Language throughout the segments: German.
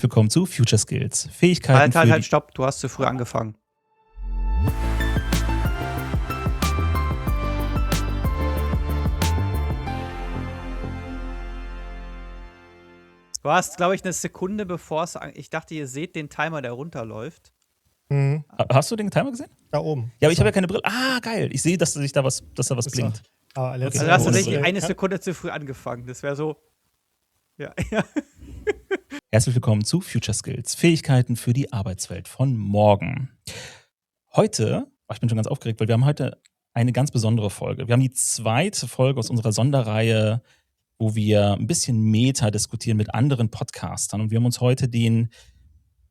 willkommen zu Future Skills. Fähigkeiten Halt, stopp, du hast zu früh angefangen. Du hast, glaube ich, eine Sekunde bevor es. Ich dachte, ihr seht den Timer, der runterläuft. Hast du den Timer gesehen? Da oben. Ja, aber ich habe ja keine Brille. Ah, geil. Ich sehe, dass da was blinkt. Also du hast tatsächlich eine Sekunde zu früh angefangen. Das wäre so. Ja. Herzlich willkommen zu Future Skills. Fähigkeiten für die Arbeitswelt von morgen. Heute, ich bin schon ganz aufgeregt, weil wir haben heute eine ganz besondere Folge. Wir haben die zweite Folge aus unserer Sonderreihe, wo wir ein bisschen Meta diskutieren mit anderen Podcastern. Und wir haben uns heute den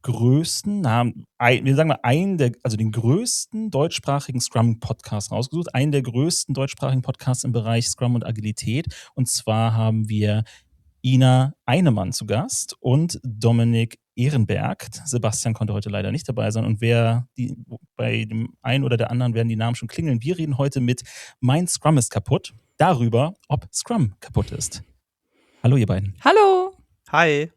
größten den größten deutschsprachigen Scrum-Podcast rausgesucht. Einen der größten deutschsprachigen Podcasts im Bereich Scrum und Agilität. Und zwar haben wir Ina Einemann zu Gast und Dominik Ehrenberg. Sebastian konnte heute leider nicht dabei sein. Und bei dem einen oder der anderen werden die Namen schon klingeln. Wir reden heute mit Mein Scrum ist kaputt. Darüber, ob Scrum kaputt ist. Hallo ihr beiden. Hallo. Hi.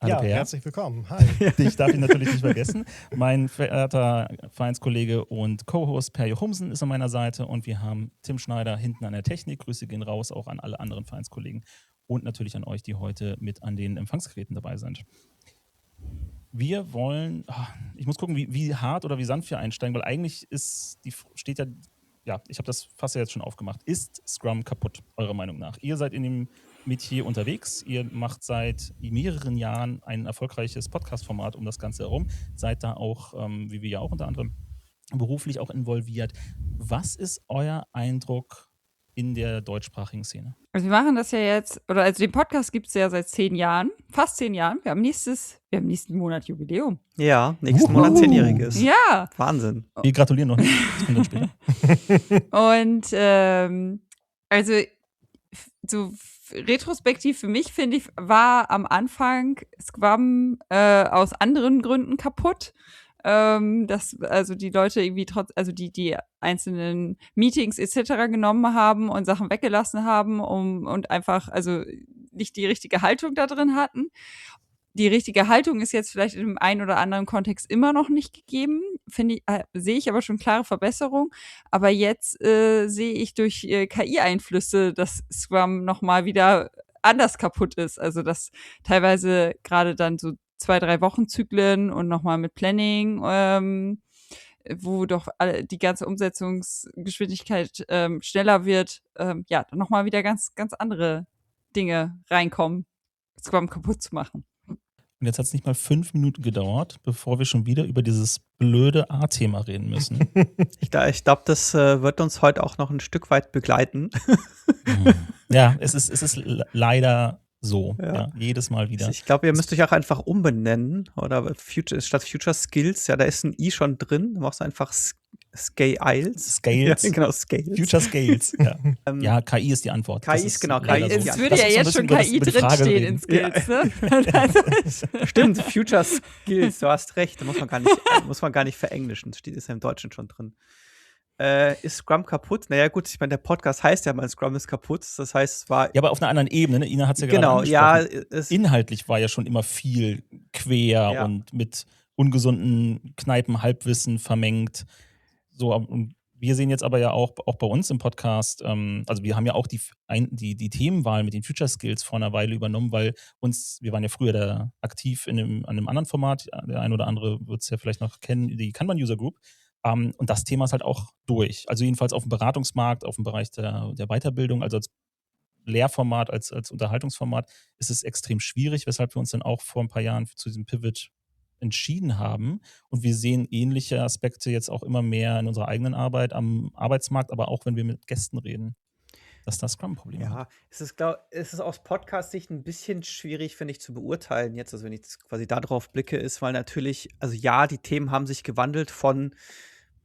Hallo, ja, Per. herzlich willkommen. Hi. Dich darf ich natürlich nicht vergessen. Mein verehrter Vereinskollege und Co-Host Per Jochumsen ist an meiner Seite und wir haben Tim Schneider hinten an der Technik. Grüße gehen raus auch an alle anderen Vereinskollegen und natürlich an euch, die heute mit an den Empfangsgeräten dabei sind. Wir wollen, ich muss gucken, wie hart oder wie sanft wir einsteigen, weil eigentlich ich habe das Fass ja jetzt schon aufgemacht. Ist Scrum kaputt, eurer Meinung nach? Ihr seid in dem Metier unterwegs. Ihr macht seit mehreren Jahren ein erfolgreiches Podcast-Format um das Ganze herum. Seid da auch, wie wir ja auch unter anderem, beruflich auch involviert. Was ist euer Eindruck in der deutschsprachigen Szene? Also wir machen das ja jetzt, den Podcast gibt es ja seit 10 Jahren, fast 10 Jahren. Wir haben nächsten Monat Jubiläum. Ja, nächsten Monat 10-jähriges. Ja. Wahnsinn. Wir gratulieren noch nicht. Das kommt dann später. Und so retrospektiv für mich, finde ich, war am Anfang Scrum aus anderen Gründen kaputt. Dass also die Leute irgendwie die einzelnen Meetings etc. genommen haben und Sachen weggelassen haben und einfach also nicht die richtige Haltung da drin hatten. Die richtige Haltung ist jetzt vielleicht in dem einen oder anderen Kontext immer noch nicht gegeben, sehe ich aber schon klare Verbesserung. Aber jetzt sehe ich durch KI-Einflüsse, dass Scrum nochmal wieder anders kaputt ist. Also dass teilweise gerade dann so 2-3 Wochenzyklen und nochmal mit Planning, wo doch die ganze Umsetzungsgeschwindigkeit schneller wird, dann nochmal wieder ganz, ganz andere Dinge reinkommen, Scrum kaputt zu machen. Und jetzt hat es nicht mal 5 Minuten gedauert, bevor wir schon wieder über dieses blöde A-Thema reden müssen. Ich glaube, das wird uns heute auch noch ein Stück weit begleiten. Ja, es ist leider so. Ja, jedes Mal wieder. Ich glaube, ihr müsst euch auch einfach umbenennen. Oder statt Future Skills, ja, da ist ein I schon drin. Du machst einfach Scales. Ja, genau, Scales. Future Scales, ja. Ja, KI ist die Antwort. KI ist genau, KI ist die Es würde ja jetzt schon KI drinstehen in Skills, ne? Stimmt, Future Skills, du hast recht. Da muss man gar nicht verenglischen. Das ist ja im Deutschen schon drin. Ist Scrum kaputt? Naja, gut, ich meine, der Podcast heißt ja mal, Scrum ist kaputt. Das heißt, es war. Ja, aber auf einer anderen Ebene, ne? Ina hat es ja gerade angesprochen. Ja, inhaltlich war ja schon immer viel quer und mit ungesunden Kneipen-Halbwissen vermengt. So, und wir sehen jetzt aber ja auch bei uns im Podcast, also wir haben ja auch die Themenwahl mit den Future Skills vor einer Weile übernommen, weil wir waren ja früher da aktiv an einem anderen Format, der ein oder andere wird es ja vielleicht noch kennen, die Kanban User Group. Und das Thema ist halt auch durch. Also jedenfalls auf dem Beratungsmarkt, auf dem Bereich der Weiterbildung, also als Lehrformat, als Unterhaltungsformat, ist es extrem schwierig, weshalb wir uns dann auch vor ein paar Jahren zu diesem Pivot entschieden haben. Und wir sehen ähnliche Aspekte jetzt auch immer mehr in unserer eigenen Arbeit am Arbeitsmarkt, aber auch wenn wir mit Gästen reden, dass das Scrum-Problem hat. Ja, es ist aus Podcast-Sicht ein bisschen schwierig, finde ich, zu beurteilen jetzt, also wenn ich quasi da drauf blicke, ist, weil natürlich, also ja, die Themen haben sich gewandelt von,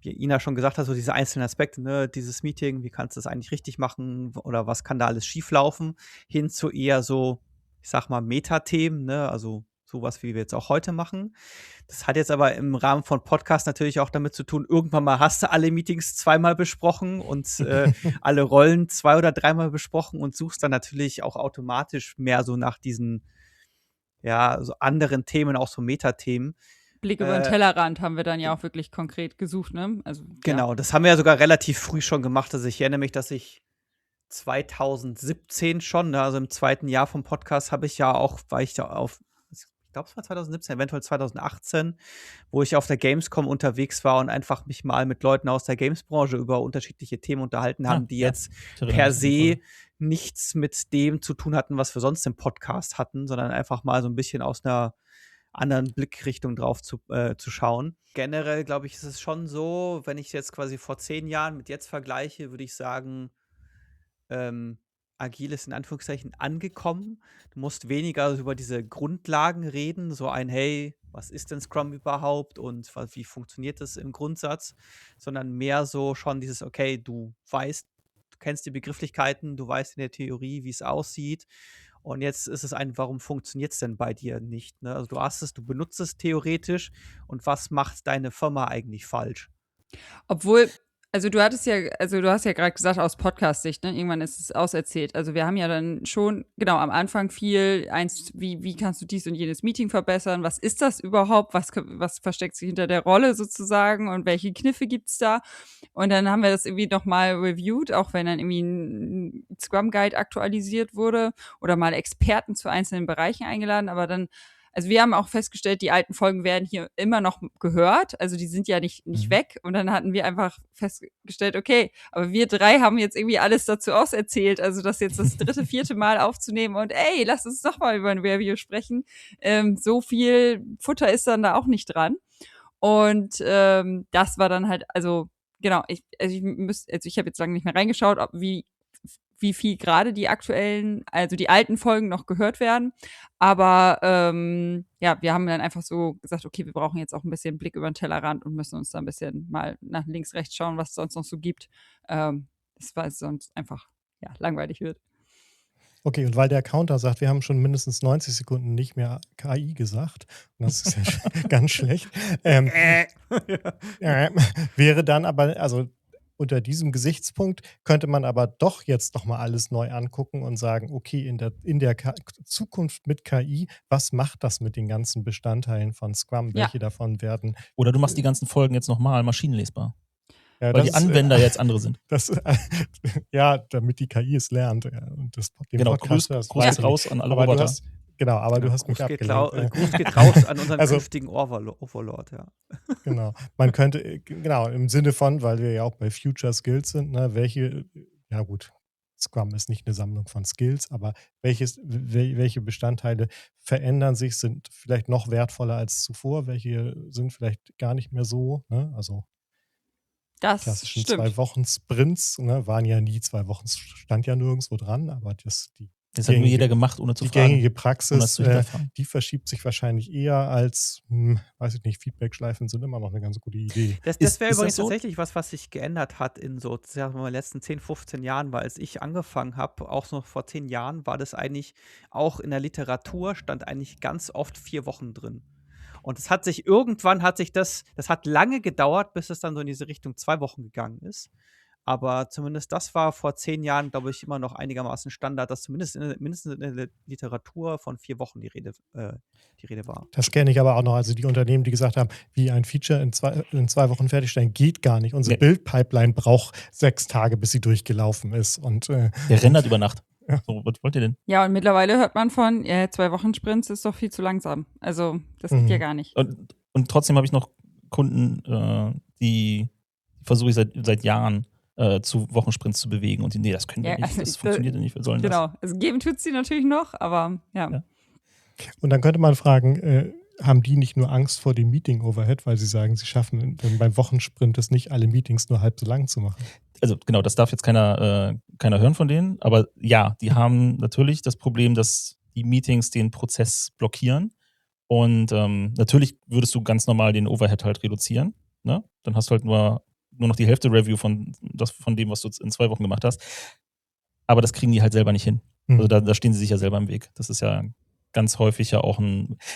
wie Ina schon gesagt hat, so diese einzelnen Aspekte, ne, dieses Meeting, wie kannst du das eigentlich richtig machen oder was kann da alles schieflaufen, hin zu eher so, ich sag mal, Metathemen, ne, also sowas, wie wir jetzt auch heute machen. Das hat jetzt aber im Rahmen von Podcast natürlich auch damit zu tun, irgendwann mal hast du alle Meetings 2-mal besprochen und alle Rollen 2- oder 3-mal besprochen und suchst dann natürlich auch automatisch mehr so nach diesen ja, so anderen Themen, auch so Metathemen. Blick über den Tellerrand haben wir dann ja auch wirklich konkret gesucht, ne? Also, Genau, das haben wir ja sogar relativ früh schon gemacht. Also ich erinnere mich, dass ich 2017 schon, ne, also im zweiten Jahr vom Podcast war ich da auf, ich glaube, es war 2017, eventuell 2018, wo ich auf der Gamescom unterwegs war und einfach mich mal mit Leuten aus der Gamesbranche über unterschiedliche Themen unterhalten haben, die jetzt per se nichts mit dem zu tun hatten, was wir sonst im Podcast hatten, sondern einfach mal so ein bisschen aus einer anderen Blickrichtung drauf zu schauen. Generell, glaube ich, ist es schon so, wenn ich jetzt quasi vor 10 Jahren mit jetzt vergleiche, würde ich sagen, agil ist in Anführungszeichen angekommen. Du musst weniger über diese Grundlagen reden, so ein, hey, was ist denn Scrum überhaupt und wie funktioniert das im Grundsatz, sondern mehr so schon dieses, okay, du kennst die Begrifflichkeiten, du weißt in der Theorie, wie es aussieht. Und jetzt ist es warum funktioniert es denn bei dir nicht? Ne? Also du benutzt es theoretisch und was macht deine Firma eigentlich falsch? Obwohl, also du hast ja gerade gesagt, aus Podcast-Sicht, ne? Irgendwann ist es auserzählt. Also wir haben ja dann schon, genau, am Anfang wie kannst du dies und jenes Meeting verbessern? Was ist das überhaupt? Was versteckt sich hinter der Rolle sozusagen? Und welche Kniffe gibt's da? Und dann haben wir das irgendwie nochmal reviewed, auch wenn dann irgendwie ein Scrum-Guide aktualisiert wurde oder mal Experten zu einzelnen Bereichen eingeladen, aber dann also wir haben auch festgestellt, die alten Folgen werden hier immer noch gehört. Also die sind ja nicht weg. Und dann hatten wir einfach festgestellt, okay, aber wir drei haben jetzt irgendwie alles dazu auserzählt. Also das jetzt das 3., 4. Mal aufzunehmen und ey, lass uns doch mal über ein Review sprechen. So viel Futter ist dann da auch nicht dran. Und das war dann halt, also genau, ich habe jetzt lange nicht mehr reingeschaut, wie viel gerade die alten Folgen noch gehört werden. Aber ja, wir haben dann einfach so gesagt, okay, wir brauchen jetzt auch ein bisschen Blick über den Tellerrand und müssen uns da ein bisschen mal nach links, rechts schauen, was es sonst noch so gibt. Weil es sonst einfach langweilig wird. Okay, und weil der Counter sagt, wir haben schon mindestens 90 Sekunden nicht mehr KI gesagt, und das ist ja ganz schlecht, wäre dann aber, also unter diesem Gesichtspunkt könnte man aber doch jetzt nochmal alles neu angucken und sagen, okay, in der Zukunft mit KI, was macht das mit den ganzen Bestandteilen von Scrum? Welche davon werden... Oder du machst die ganzen Folgen jetzt nochmal maschinenlesbar. Ja, weil die Anwender jetzt andere sind. Ja, damit die KI es lernt. Und Grüß raus an alle Roboter. Aber du hast mich abgelenkt. Gruß geht raus an unseren künftigen Overlord, ja. Genau. Man könnte, im Sinne von, weil wir ja auch bei Future Skills sind, ne, Scrum ist nicht eine Sammlung von Skills, aber welche Bestandteile verändern sich, sind vielleicht noch wertvoller als zuvor, welche sind vielleicht gar nicht mehr so, ne? Also das klassischen stimmt. 2 Wochen Sprints, ne, waren ja nie 2 Wochen, stand ja nirgendwo dran, aber das hat nur jeder gemacht, ohne zu fragen. Die gängige Praxis, die verschiebt sich wahrscheinlich eher als, weiß ich nicht, Feedback-Schleifen sind immer noch eine ganz gute Idee. Das wäre übrigens tatsächlich was sich geändert hat in so, sagen wir mal, letzten 10, 15 Jahren, weil als ich angefangen habe, auch noch vor 10 Jahren, war das eigentlich, auch in der Literatur stand eigentlich ganz oft 4 Wochen drin. Und das hat lange gedauert, bis es dann so in diese Richtung 2 Wochen gegangen ist. Aber zumindest das war vor 10 Jahren, glaube ich, immer noch einigermaßen Standard, dass mindestens in der Literatur von 4 Wochen die Rede war. Das kenne ich aber auch noch. Also die Unternehmen, die gesagt haben, wie ein Feature in 2 Wochen fertigstellen, geht gar nicht. Unsere Build-Pipeline braucht 6 Tage, bis sie durchgelaufen ist. Und, der rendert über Nacht. Ja. So, was wollt ihr denn? Ja, und mittlerweile hört man von 2 Wochen Sprints ist doch viel zu langsam. Also, das geht ja gar nicht. Und trotzdem habe ich noch Kunden, die versuche ich seit Jahren zu Wochensprints zu bewegen und das können wir nicht, das funktioniert ja nicht, wir sollen das. Genau, also geben tut sie natürlich noch, aber ja. Und dann könnte man fragen, haben die nicht nur Angst vor dem Meeting-Overhead, weil sie sagen, sie schaffen beim Wochensprint es nicht, alle Meetings nur halb so lang zu machen? Also genau, das darf jetzt keiner hören von denen, aber ja, die haben natürlich das Problem, dass die Meetings den Prozess blockieren und natürlich würdest du ganz normal den Overhead halt reduzieren, ne? Dann hast du halt nur noch die Hälfte Review von dem, was du in 2 Wochen gemacht hast, aber das kriegen die halt selber nicht hin. Also da stehen sie sich ja selber im Weg. Das ist ja ganz häufig ja auch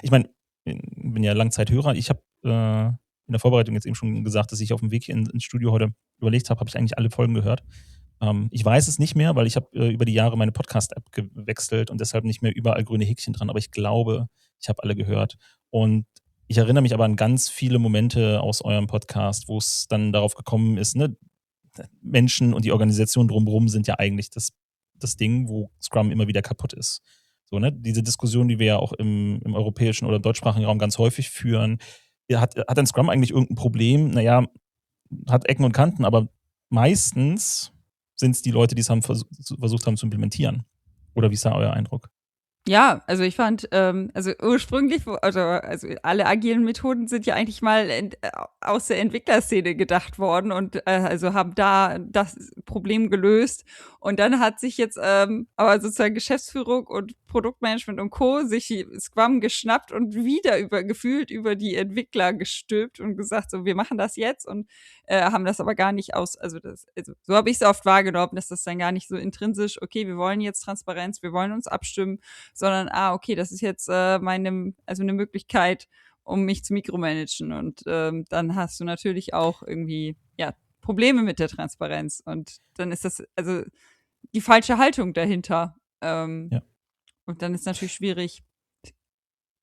ich meine, ich bin ja Langzeithörer, ich habe in der Vorbereitung jetzt eben schon gesagt, dass ich auf dem Weg ins Studio heute überlegt habe ich eigentlich alle Folgen gehört. Ich weiß es nicht mehr, weil ich habe über die Jahre meine Podcast-App gewechselt und deshalb nicht mehr überall grüne Häkchen dran. Aber ich glaube, ich habe alle gehört. Und ich erinnere mich aber an ganz viele Momente aus eurem Podcast, wo es dann darauf gekommen ist, ne, Menschen und die Organisation drumherum sind ja eigentlich das Ding, wo Scrum immer wieder kaputt ist. So, ne? Diese Diskussion, die wir ja auch im europäischen oder deutschsprachigen Raum ganz häufig führen. Hat ein Scrum eigentlich irgendein Problem? Naja, hat Ecken und Kanten, aber meistens sind es die Leute, die es versucht haben zu implementieren. Oder wie ist da euer Eindruck? Ja, also ich fand, also ursprünglich, also alle agilen Methoden sind ja eigentlich mal aus der Entwicklerszene gedacht worden und also haben da das Problem gelöst. Und dann hat sich jetzt aber sozusagen Geschäftsführung und Produktmanagement und Co. sich Scrum geschnappt und wieder gefühlt über die Entwickler gestülpt und gesagt, so, wir machen das jetzt und haben das aber gar nicht also so habe ich es oft wahrgenommen, dass das dann gar nicht so intrinsisch, okay, wir wollen jetzt Transparenz, wir wollen uns abstimmen, sondern, okay, das ist jetzt eine Möglichkeit, um mich zu mikromanagen. Und dann hast du natürlich auch irgendwie, ja, Probleme mit der Transparenz. Und dann ist das, also die falsche Haltung dahinter. Ja. Und dann ist natürlich schwierig,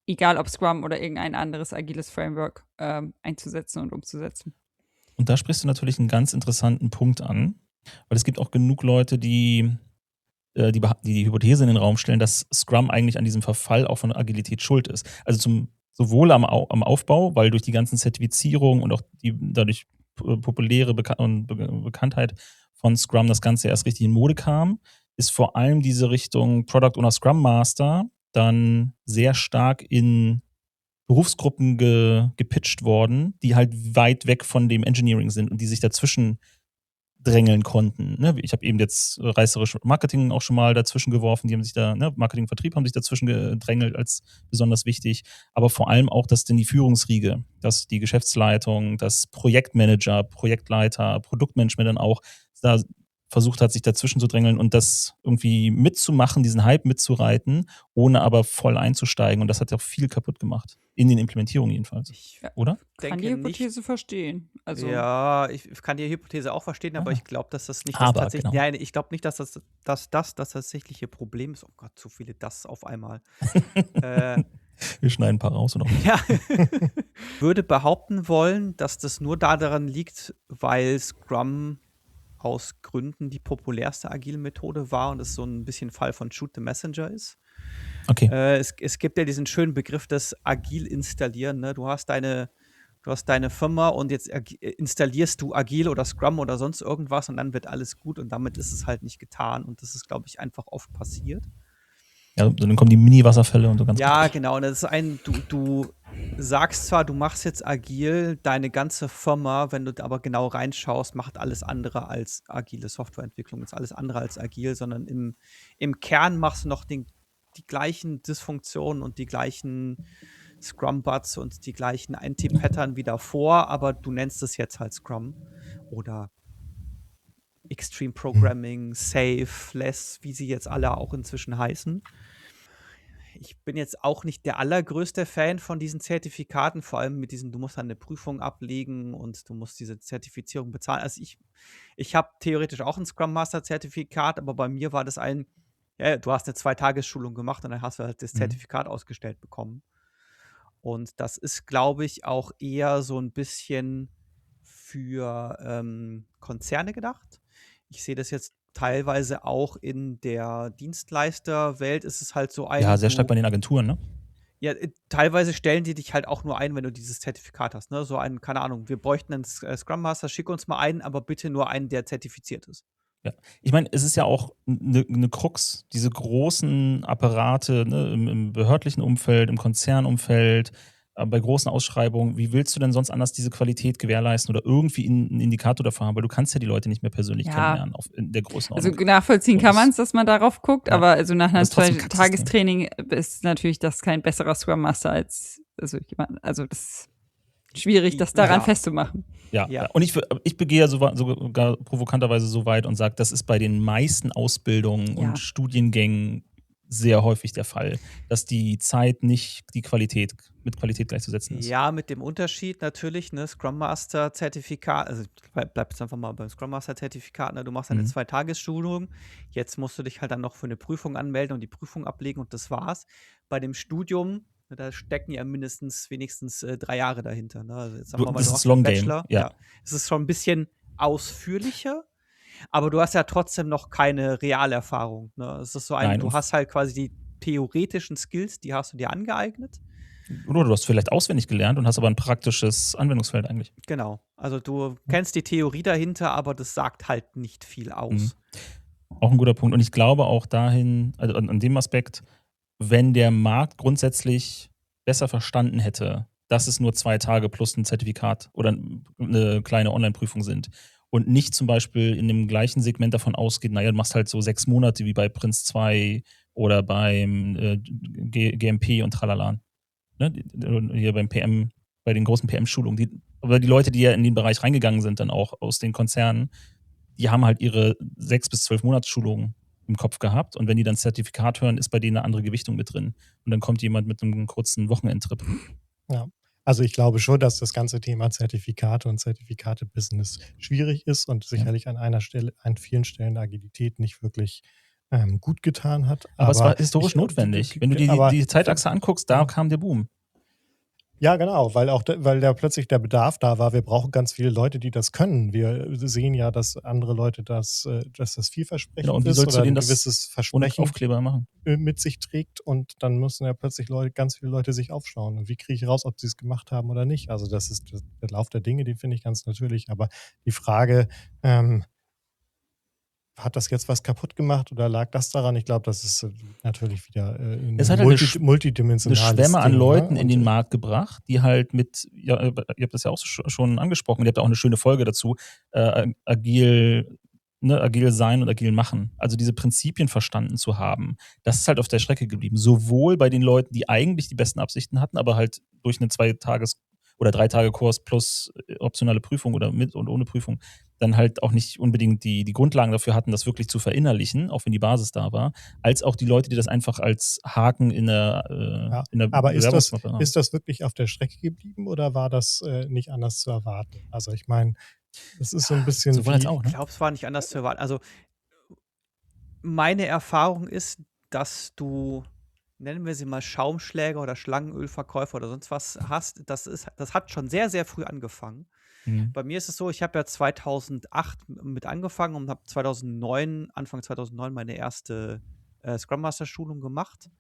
egal ob Scrum oder irgendein anderes agiles Framework einzusetzen und umzusetzen. Und da sprichst du natürlich einen ganz interessanten Punkt an, weil es gibt auch genug Leute, die Hypothese in den Raum stellen, dass Scrum eigentlich an diesem Verfall auch von Agilität schuld ist. Also sowohl am Aufbau, weil durch die ganzen Zertifizierungen und auch die dadurch populäre Bekanntheit von Scrum das Ganze erst richtig in Mode kam, ist vor allem diese Richtung Product Owner Scrum Master dann sehr stark in Berufsgruppen gepitcht worden, die halt weit weg von dem Engineering sind und die sich dazwischen drängeln konnten. Ne? Ich habe eben jetzt reißerisch Marketing auch schon mal dazwischen geworfen, die haben sich da, ne, Marketing und Vertrieb haben sich dazwischen gedrängelt als besonders wichtig, aber vor allem auch, dass denn die Führungsriege, dass die Geschäftsleitung, das Projektmanager, Projektleiter, Produktmanagement dann auch da versucht hat, sich dazwischen zu drängeln und das irgendwie mitzumachen, diesen Hype mitzureiten, ohne aber voll einzusteigen. Und das hat ja auch viel kaputt gemacht. In den Implementierungen jedenfalls. Oder? Ich kann die Hypothese verstehen. Also ja, ich kann die Hypothese auch verstehen, aber ich glaube, dass das nicht genau. Nein, ich glaube nicht, dass das tatsächliche Problem ist. Oh Gott, zu viele das auf einmal. Wir schneiden ein paar raus oder? Ja. Würde behaupten wollen, dass das nur daran liegt, weil Scrum aus Gründen die populärste agile Methode war und es so ein bisschen Fall von Shoot the Messenger ist. Okay. Es gibt ja diesen schönen Begriff des agil installieren. Ne? Du hast deine Firma und jetzt installierst du agil oder Scrum oder sonst irgendwas und dann wird alles gut und damit ist es halt nicht getan und das ist, glaube ich, einfach oft passiert. Ja, dann kommen die Mini-Wasserfälle und so ganz. Ja, genau. Und das ist du sagst zwar, du machst jetzt agil, deine ganze Firma, wenn du aber genau reinschaust, macht alles andere als agile Softwareentwicklung, ist alles andere als agil, sondern im Kern machst du noch die gleichen Dysfunktionen und die gleichen Scrum-Bots und die gleichen Anti-Pattern wie davor, aber du nennst es jetzt halt Scrum oder Extreme Programming, Safe, Less, wie sie jetzt alle auch inzwischen heißen. Ich bin jetzt auch nicht der allergrößte Fan von diesen Zertifikaten, vor allem mit diesen, du musst dann eine Prüfung ablegen und du musst diese Zertifizierung bezahlen. Also ich habe theoretisch auch ein Scrum Master Zertifikat, aber bei mir war das du hast eine 2-Tages-Schulung gemacht und dann hast du halt das Zertifikat ausgestellt bekommen. Und das ist, glaube ich, auch eher so ein bisschen für Konzerne gedacht. Ich sehe das jetzt teilweise auch in der Dienstleisterwelt ist es halt so Ja, sehr stark bei den Agenturen, ne? Ja, teilweise stellen die dich halt auch nur ein, wenn du dieses Zertifikat hast, ne? So einen, keine Ahnung, wir bräuchten einen Scrum Master, schick uns mal einen, aber bitte nur einen, der zertifiziert ist. Ja, ich meine, es ist ja auch eine Krux, diese großen Apparate, ne, im behördlichen Umfeld, im Konzernumfeld, bei großen Ausschreibungen, wie willst du denn sonst anders diese Qualität gewährleisten oder irgendwie einen Indikator dafür haben? Weil du kannst ja die Leute nicht mehr persönlich kennenlernen in der großen Ordnung. Also nachvollziehen kann man es, dass man darauf guckt, aber also nach einem Das ist trotzdem ein Tagestraining ist natürlich das kein besserer Scrum Master als, also das ist schwierig, das daran festzumachen. Ja. Und ich begehe ja sogar provokanterweise so weit und sage, das ist bei den meisten Ausbildungen und Studiengängen sehr häufig der Fall, dass die Zeit nicht die Qualität mit Qualität gleichzusetzen ist. Ja, mit dem Unterschied natürlich, ne, Scrum Master Zertifikat, also bleib jetzt einfach mal beim Scrum Master Zertifikat, ne, du machst eine 2-Tages-Schulung, jetzt musst du dich halt dann noch für eine Prüfung anmelden und die Prüfung ablegen und das war's. Bei dem Studium, ne, da stecken ja wenigstens 3 Jahre dahinter. Ne? Also jetzt sagen wir mal, Das du ist machst einen Long Game, Bachelor. ja. Es ist schon ein bisschen ausführlicher, aber du hast ja trotzdem noch keine Realerfahrung. Ne? Es ist so Nein, du hast halt quasi die theoretischen Skills, die hast du dir angeeignet. Oder du hast vielleicht auswendig gelernt und hast aber ein praktisches Anwendungsfeld eigentlich. Genau. Also du kennst die Theorie dahinter, aber das sagt halt nicht viel aus. Auch ein guter Punkt. Und ich glaube auch dahin, also an dem Aspekt, wenn der Markt grundsätzlich besser verstanden hätte, dass es nur 2 Tage plus ein Zertifikat oder eine kleine Online-Prüfung sind und nicht zum Beispiel in dem gleichen Segment davon ausgeht, naja, du machst halt so 6 Monate wie bei Prince 2 oder beim GMP und Tralala. Ne? Hier beim PM, bei den großen PM-Schulungen. Aber die Leute, die ja in den Bereich reingegangen sind, dann auch aus den Konzernen, die haben halt ihre 6 bis 12 Monatsschulungen im Kopf gehabt. Und wenn die dann Zertifikat hören, ist bei denen eine andere Gewichtung mit drin. Und dann kommt jemand mit einem kurzen Wochenendtrip. Ja. Also ich glaube schon, dass das ganze Thema Zertifikate und Zertifikate-Business schwierig ist und sicherlich an vielen Stellen Agilität nicht wirklich gut getan hat. Aber es war historisch notwendig. Wenn du die Zeitachse anguckst, da kam der Boom. Ja, genau, weil da plötzlich der Bedarf da war. Wir brauchen ganz viele Leute, die das können. Wir sehen ja, dass andere Leute dass das vielversprechend und wie ist sollst du oder denen ein das gewisses ohne Versprechen Aufkleber machen? mit sich trägt und dann müssen ja plötzlich ganz viele Leute sich aufschauen. Und wie kriege ich raus, ob sie es gemacht haben oder nicht? Also das ist der Lauf der Dinge, den finde ich ganz natürlich. Aber die Frage, hat das jetzt was kaputt gemacht oder lag das daran? Ich glaube, das ist natürlich wieder Es hat halt multidimensionales eine Schwemme an Ding, Leuten ne? in den Markt gebracht, die halt ihr habt das ja auch schon angesprochen, ihr habt auch eine schöne Folge dazu, agil sein und agil machen. Also diese Prinzipien verstanden zu haben, das ist halt auf der Strecke geblieben. Sowohl bei den Leuten, die eigentlich die besten Absichten hatten, aber halt durch eine 2-Tages- oder 3-Tage-Kurs plus optionale Prüfung oder mit und ohne Prüfung dann halt auch nicht unbedingt die Grundlagen dafür hatten, das wirklich zu verinnerlichen, auch wenn die Basis da war, als auch die Leute, die das einfach als Haken in der aber Bewerbungsmappe haben. ist das wirklich auf der Strecke geblieben oder war das nicht anders zu erwarten? Also ich meine, das ist so ein bisschen sowohl als auch, ne? Ich glaube, es war nicht anders zu erwarten. Also meine Erfahrung ist, dass du, nennen wir sie mal Schaumschläger oder Schlangenölverkäufer oder sonst was hast. Das hat schon sehr, sehr früh angefangen. Bei mir ist es so, ich habe ja 2008 mit angefangen und habe Anfang 2009 meine erste Scrum Master Schulung gemacht.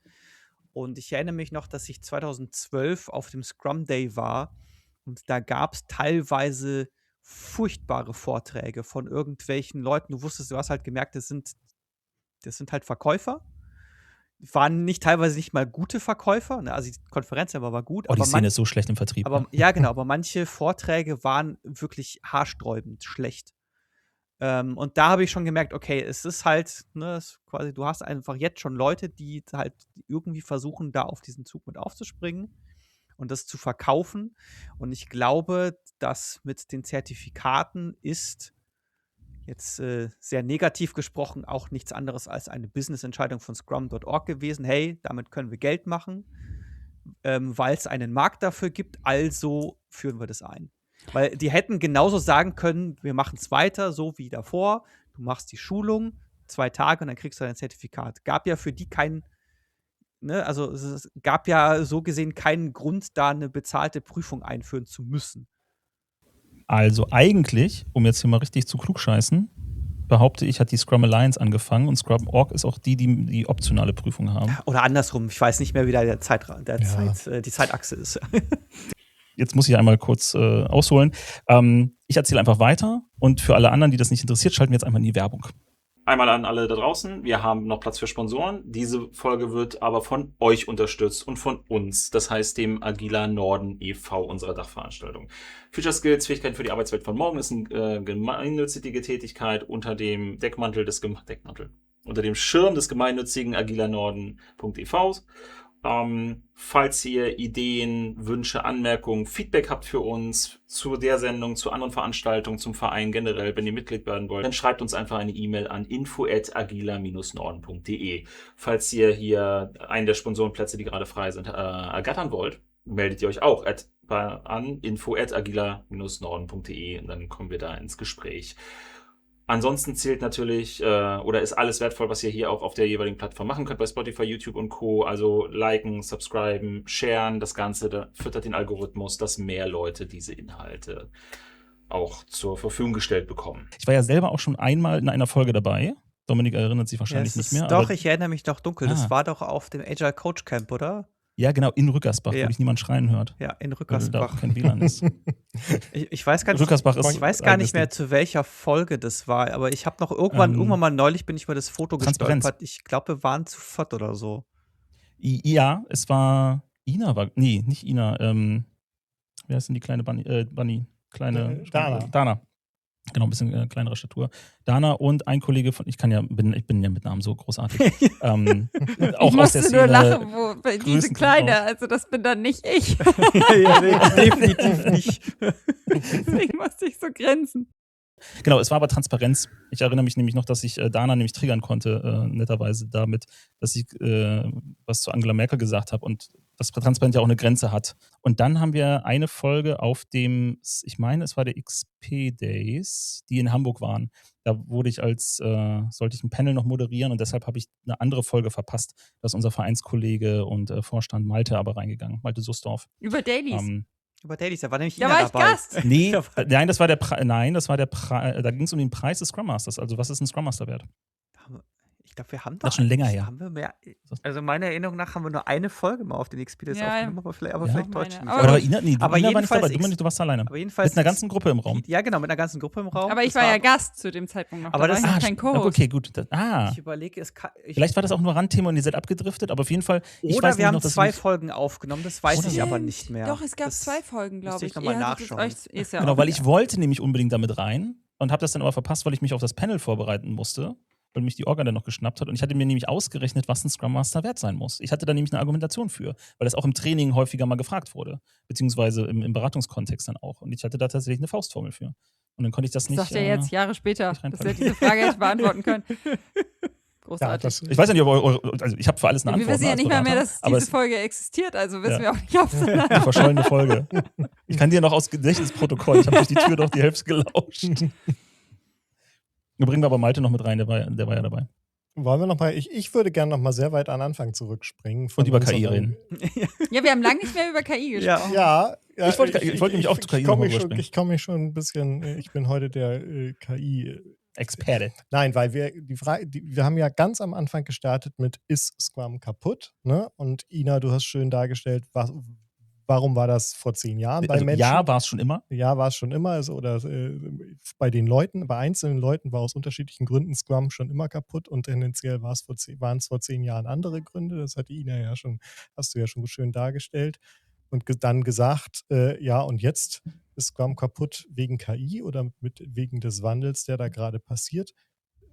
Und ich erinnere mich noch, dass ich 2012 auf dem Scrum Day war und da gab es teilweise furchtbare Vorträge von irgendwelchen Leuten. Du hast halt gemerkt, das sind halt Verkäufer. Waren teilweise nicht mal gute Verkäufer, ne? Also die Konferenz aber war gut. Die Szene ist so schlecht im Vertrieb. Aber ja, genau, aber manche Vorträge waren wirklich haarsträubend schlecht. Und da habe ich schon gemerkt, okay, es ist halt, ne, quasi, du hast einfach jetzt schon Leute, die halt irgendwie versuchen, da auf diesen Zug mit aufzuspringen und das zu verkaufen. Und ich glaube, dass mit den Zertifikaten ist jetzt sehr negativ gesprochen auch nichts anderes als eine Business-Entscheidung von Scrum.org gewesen. Hey, damit können wir Geld machen, weil es einen Markt dafür gibt, also führen wir das ein. Weil die hätten genauso sagen können, wir machen es weiter, so wie davor. Du machst die Schulung, 2 Tage und dann kriegst du dein Zertifikat. Gab ja für die keinen, ne, also es gab ja so gesehen keinen Grund, da eine bezahlte Prüfung einführen zu müssen. Also eigentlich, um jetzt hier mal richtig zu klugscheißen, behaupte ich, hat die Scrum Alliance angefangen und Scrum.org ist auch die optionale Prüfung haben. Oder andersrum, ich weiß nicht mehr, wie da die Zeitachse ist. Jetzt muss ich einmal kurz ausholen. Ich erzähle einfach weiter und für alle anderen, die das nicht interessiert, schalten wir jetzt einmal in die Werbung. Einmal an alle da draußen. Wir haben noch Platz für Sponsoren. Diese Folge wird aber von euch unterstützt und von uns. Das heißt dem Agiler Norden e.V., unserer Dachveranstaltung. Future Skills, Fähigkeiten für die Arbeitswelt von morgen, ist eine gemeinnützige Tätigkeit unter dem unter dem Schirm des gemeinnützigen Agiler Norden.e.V. Falls ihr Ideen, Wünsche, Anmerkungen, Feedback habt für uns zu der Sendung, zu anderen Veranstaltungen, zum Verein generell, wenn ihr Mitglied werden wollt, dann schreibt uns einfach eine E-Mail an info@agila-norden.de. Falls ihr hier einen der Sponsorenplätze, die gerade frei sind, ergattern wollt, meldet ihr euch auch an info@agila-norden.de und dann kommen wir da ins Gespräch. Ansonsten zählt natürlich oder ist alles wertvoll, was ihr hier auch auf der jeweiligen Plattform machen könnt, bei Spotify, YouTube und Co. Also liken, subscriben, sharen, das Ganze da füttert den Algorithmus, dass mehr Leute diese Inhalte auch zur Verfügung gestellt bekommen. Ich war ja selber auch schon einmal in einer Folge dabei. Dominik erinnert sich wahrscheinlich nicht mehr. Doch, ich erinnere mich noch dunkel. Das war doch auf dem Agile Coach Camp, oder? Ja, genau, in Rückersbach, wo dich niemand schreien hört. Ja, in Weil da Rückersbach. auch kein WLAN ist. Ich weiß gar nicht, Rückersbach ist ich weiß gar nicht mehr, zu welcher Folge das war, aber ich habe noch irgendwann mal neulich bin ich über das Foto Transparenz. gestolpert. Ich glaube, wir waren zu viert oder so. Ja, es war Ina, nee, nicht Ina. Wie heißt denn die kleine Bunny? Dana. Genau, ein bisschen kleinere Statur. Dana und ein Kollege von, ich bin ja mit Namen so großartig. Auch ich musste nur lachen, bei diese Kleine, also das bin dann nicht ich. Ja, definitiv nicht. Deswegen musste ich so grinsen. Genau, es war aber Transparenz. Ich erinnere mich nämlich noch, dass ich Dana nämlich triggern konnte, netterweise damit, dass ich was zu Angela Merkel gesagt habe und dass Transparenz ja auch eine Grenze hat. Und dann haben wir eine Folge auf dem, ich meine, es war der XP Days, die in Hamburg waren. Da wurde ich sollte ich ein Panel noch moderieren und deshalb habe ich eine andere Folge verpasst. Da ist unser Vereinskollege und Vorstand Malte aber reingegangen, Malte Susdorf. Über Dailies. Über Dailies, da war nämlich Da war ich dabei. Gast. Nee, nein, das war der da ging es um den Preis des Scrum Masters. Also was ist ein Scrum Master wert? Ich glaube, wir haben doch. Das ist schon länger her. Haben wir mehr, also meiner Erinnerung nach haben wir nur eine Folge mal auf den XP-Days aufgenommen, aber vielleicht täuscht mich. Aber Ina war nicht dabei, du warst alleine. Aber jedenfalls mit einer ganzen Gruppe im Raum. Ja, genau, mit einer ganzen Gruppe im Raum. Aber ich war ja Gast zu dem Zeitpunkt noch. Aber da war ich noch kein Co-Host. Okay, gut. Ich überlege, vielleicht war das auch nur Randthema und ihr seid abgedriftet, aber auf jeden Fall. Oder wir haben 2 Folgen aufgenommen, das weiß ich aber nicht mehr. Doch, es gab 2 Folgen, glaube ich. Müsste ich nochmal nachschauen. Genau, weil ich wollte nämlich unbedingt damit rein und habe das dann aber verpasst, weil ich mich auf das Panel vorbereiten musste. Weil mich die Orga dann noch geschnappt hat. Und ich hatte mir nämlich ausgerechnet, was ein Scrum Master wert sein muss. Ich hatte da nämlich eine Argumentation für, weil das auch im Training häufiger mal gefragt wurde. Beziehungsweise im Beratungskontext dann auch. Und ich hatte da tatsächlich eine Faustformel für. Und dann konnte ich das nicht. Sagt er jetzt Jahre später, dass er diese Frage hätte beantworten können. Großartig. Ich weiß ja nicht, ob also ich habe für alles eine Antwort. Wir wissen ja nicht mal mehr, dass diese Folge existiert, also wissen wir auch nicht, ob es eine verschollene Folge. Ich kann dir noch aus Gedächtnisprotokoll, ich habe durch die Tür doch die Hälfte gelauscht. Wir bringen aber Malte noch mit rein, der war ja dabei. Wollen wir noch mal, ich würde gerne noch mal sehr weit an Anfang zurückspringen. Und über KI reden. Ja, wir haben lange nicht mehr über KI gesprochen. Ja. Ich wollte nämlich auch zu KI noch überspringen. Ich komme mich schon ein bisschen, ich bin heute der KI-Experte. Nein, weil wir haben ja ganz am Anfang gestartet mit Ist Scrum kaputt? Ne? Und Ina, du hast schön dargestellt, warum war das vor 10 Jahren bei Menschen? Ja, war es schon immer. Ja, war es schon immer. Oder bei den Leuten, bei einzelnen Leuten war aus unterschiedlichen Gründen Scrum schon immer kaputt und tendenziell waren es vor 10 Jahren andere Gründe. Das hat Ina ja schon, hast du ja schon schön dargestellt. Und dann gesagt, ja, und jetzt ist Scrum kaputt wegen KI oder wegen des Wandels, der da gerade passiert.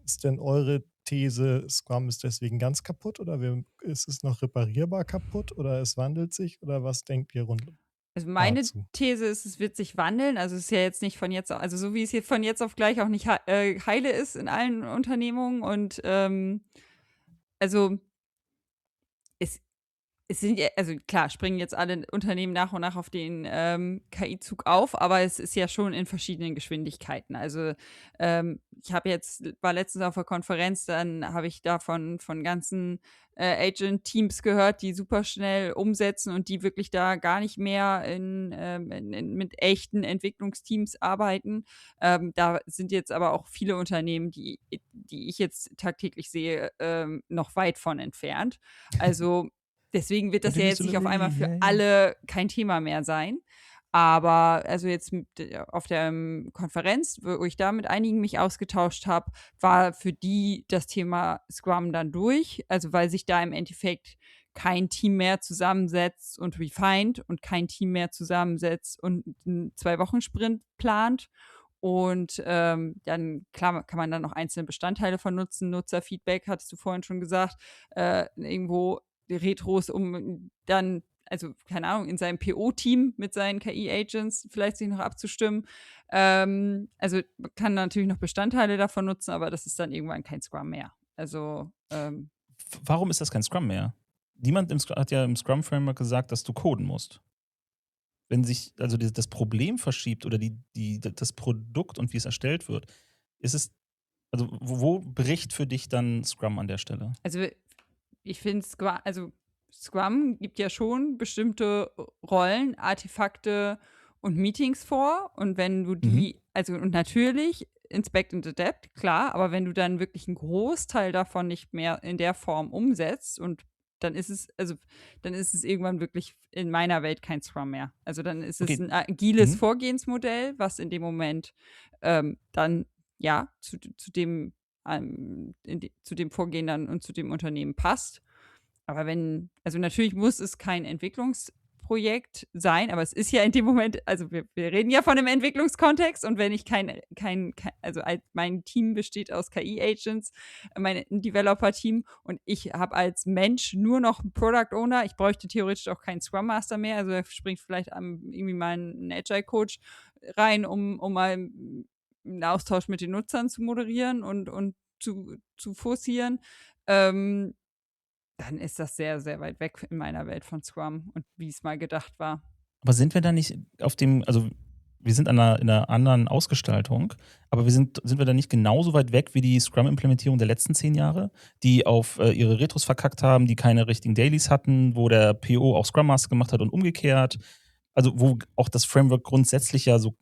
Ist denn eure These, Scrum ist deswegen ganz kaputt oder ist es noch reparierbar kaputt oder es wandelt sich oder was denkt ihr rund? Also meine These ist, es wird sich wandeln. Also es ist ja jetzt nicht von jetzt auf, also so wie es hier von jetzt auf gleich auch nicht heile ist in allen Unternehmungen und also es sind ja, also klar, springen jetzt alle Unternehmen nach und nach auf den KI-Zug auf, aber es ist ja schon in verschiedenen Geschwindigkeiten. Also ich war letztens auf einer Konferenz, dann habe ich da von ganzen Agent-Teams gehört, die super schnell umsetzen und die wirklich da gar nicht mehr mit echten Entwicklungsteams arbeiten. Da sind jetzt aber auch viele Unternehmen, die ich jetzt tagtäglich sehe, noch weit von entfernt. Also deswegen wird das ja jetzt nicht auf einmal für alle kein Thema mehr sein. Aber also jetzt auf der Konferenz, wo ich da mit einigen mich ausgetauscht habe, war für die das Thema Scrum dann durch. Also weil sich da im Endeffekt kein Team mehr zusammensetzt und refined und kein Team mehr zusammensetzt und einen 2-Wochen-Sprint plant. Und dann, klar, kann man dann noch einzelne Bestandteile von nutzen. Nutzerfeedback, hattest du vorhin schon gesagt, irgendwo Retros, um dann, also keine Ahnung, in seinem PO-Team mit seinen KI-Agents vielleicht sich noch abzustimmen. Also man kann natürlich noch Bestandteile davon nutzen, aber das ist dann irgendwann kein Scrum mehr. Also Warum ist das kein Scrum mehr? Niemand hat ja im Scrum-Framework gesagt, dass du coden musst. Wenn sich also das Problem verschiebt oder das Produkt und wie es erstellt wird, ist es, also wo bricht für dich dann Scrum an der Stelle? Also ich finde Scrum gibt ja schon bestimmte Rollen, Artefakte und Meetings vor. Und wenn du die, also und natürlich Inspect and Adapt, klar, aber wenn du dann wirklich einen Großteil davon nicht mehr in der Form umsetzt und dann ist es irgendwann wirklich in meiner Welt kein Scrum mehr. Also dann ist es ein agiles Vorgehensmodell, was in dem Moment dann ja zu dem Vorgehen dann und zu dem Unternehmen passt. Aber also natürlich muss es kein Entwicklungsprojekt sein, aber es ist ja in dem Moment, also wir reden ja von einem Entwicklungskontext und wenn ich also mein Team besteht aus KI-Agents, mein Developer-Team und ich habe als Mensch nur noch einen Product Owner, ich bräuchte theoretisch auch keinen Scrum Master mehr, also da springt vielleicht irgendwie mal ein Agile-Coach rein, um mal einen Austausch mit den Nutzern zu moderieren und zu forcieren, dann ist das sehr, sehr weit weg in meiner Welt von Scrum und wie es mal gedacht war. Aber sind wir da nicht also wir sind in einer anderen Ausgestaltung, aber sind wir da nicht genauso weit weg wie die Scrum-Implementierung der letzten 10 Jahre, die auf ihre Retros verkackt haben, die keine richtigen Dailies hatten, wo der PO auch Scrum Master gemacht hat und umgekehrt, also wo auch das Framework grundsätzlich ja so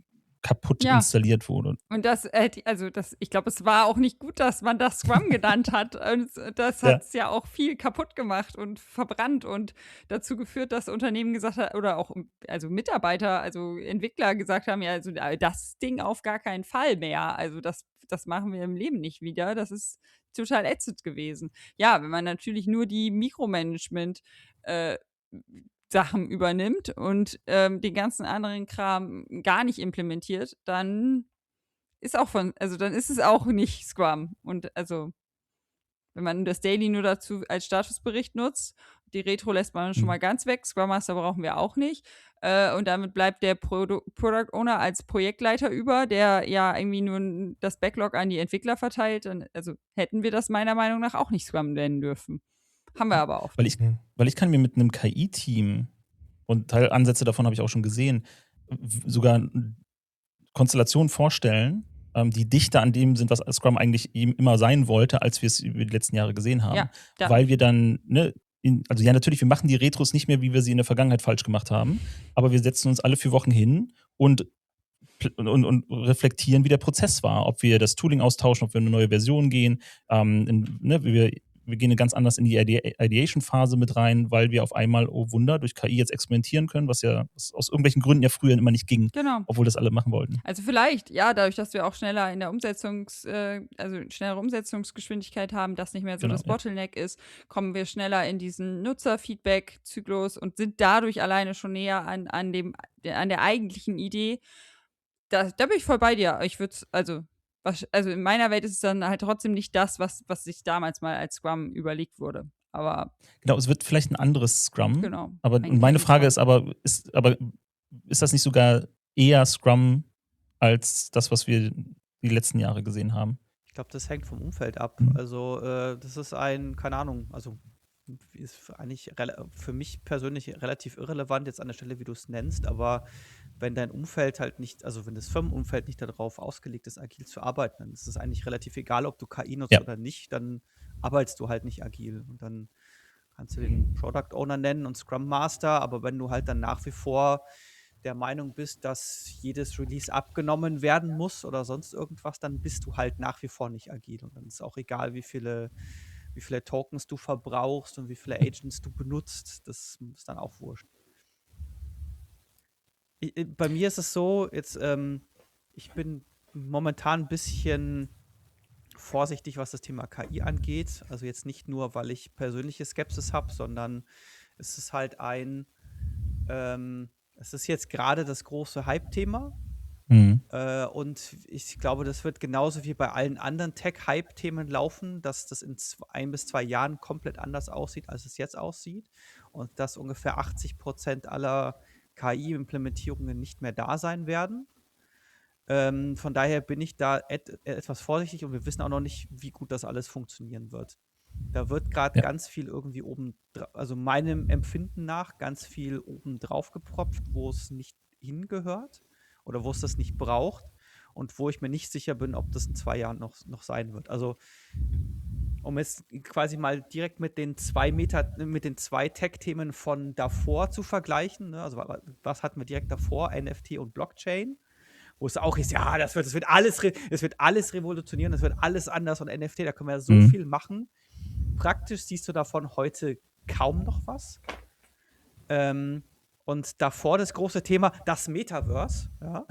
kaputt installiert wurde. Und ich glaube, es war auch nicht gut, dass man das Scrum genannt hat. Und das hat es ja auch viel kaputt gemacht und verbrannt und dazu geführt, dass Unternehmen gesagt haben, oder auch also Mitarbeiter, also Entwickler gesagt haben, ja, also das Ding auf gar keinen Fall mehr. Also das machen wir im Leben nicht wieder. Das ist total ätzend gewesen. Ja, wenn man natürlich nur die Mikromanagement Sachen übernimmt und den ganzen anderen Kram gar nicht implementiert, dann ist dann ist es auch nicht Scrum. Und also, wenn man das Daily nur dazu als Statusbericht nutzt, die Retro lässt man schon mal ganz weg, Scrum Master brauchen wir auch nicht. Und damit bleibt der Product Owner als Projektleiter über, der ja irgendwie nur das Backlog an die Entwickler verteilt. Und, also hätten wir das meiner Meinung nach auch nicht Scrum nennen dürfen. Haben wir aber auch. Weil ich kann mir mit einem KI-Team, und Teilansätze davon habe ich auch schon gesehen, sogar Konstellationen vorstellen, die dichter an dem sind, was Scrum eigentlich eben immer sein wollte, als wir es über die letzten Jahre gesehen haben. Ja, weil wir dann, also ja, natürlich, wir machen die Retros nicht mehr, wie wir sie in der Vergangenheit falsch gemacht haben, aber wir setzen uns alle 4 Wochen hin und reflektieren, wie der Prozess war, ob wir das Tooling austauschen, ob wir eine neue Version gehen, wir gehen ganz anders in die Ideation-Phase mit rein, weil wir auf einmal, oh Wunder, durch KI jetzt experimentieren können, was aus irgendwelchen Gründen ja früher immer nicht ging, obwohl das alle machen wollten. Also vielleicht, ja, dadurch, dass wir auch schneller in der schnellere Umsetzungsgeschwindigkeit haben, das nicht mehr so das Bottleneck ist, kommen wir schneller in diesen Nutzer-Feedback-Zyklus und sind dadurch alleine schon näher an der eigentlichen Idee. Da bin ich voll bei dir. Ich würde also in meiner Welt ist es dann halt trotzdem nicht das, was sich damals mal als Scrum überlegt wurde. Aber genau, es wird vielleicht ein anderes Scrum. Genau. Aber meine Frage ist ist das nicht sogar eher Scrum als das, was wir die letzten Jahre gesehen haben? Ich glaube, das hängt vom Umfeld ab. Also das ist keine Ahnung, also ist eigentlich für mich persönlich relativ irrelevant jetzt an der Stelle, wie du es nennst, aber wenn dein Umfeld halt nicht, also wenn das Firmenumfeld nicht darauf ausgelegt ist, agil zu arbeiten, dann ist es eigentlich relativ egal, ob du KI nutzt oder nicht, dann arbeitest du halt nicht agil und dann kannst du den Product Owner nennen und Scrum Master, aber wenn du halt dann nach wie vor der Meinung bist, dass jedes Release abgenommen werden muss oder sonst irgendwas, dann bist du halt nach wie vor nicht agil und dann ist auch egal, wie viele Tokens du verbrauchst und wie viele Agents du benutzt, das ist dann auch wurscht. Bei mir ist es so, jetzt, ich bin momentan ein bisschen vorsichtig, was das Thema KI angeht. Also jetzt nicht nur, weil ich persönliche Skepsis habe, sondern es ist halt es ist jetzt gerade das große Hype-Thema Und ich glaube, das wird genauso wie bei allen anderen Tech-Hype-Themen laufen, dass das in 1 bis 2 Jahren komplett anders aussieht, als es jetzt aussieht. Und dass ungefähr 80% aller KI-Implementierungen nicht mehr da sein werden. Von daher bin ich da etwas vorsichtig und wir wissen auch noch nicht, wie gut das alles funktionieren wird. Da wird gerade ganz viel irgendwie also meinem Empfinden nach ganz viel oben drauf gepropft, wo es nicht hingehört oder wo es das nicht braucht und wo ich mir nicht sicher bin, ob das in 2 Jahren noch sein wird. Also um jetzt quasi mal direkt mit den 2 Tech-Themen von davor zu vergleichen, ne? Also was hatten wir direkt davor? NFT und Blockchain, wo es auch ist, ja, das wird alles revolutionieren, das wird alles anders und NFT, da können wir so viel machen. Praktisch siehst du davon heute kaum noch was. Und davor das große Thema, das Metaverse. Ja.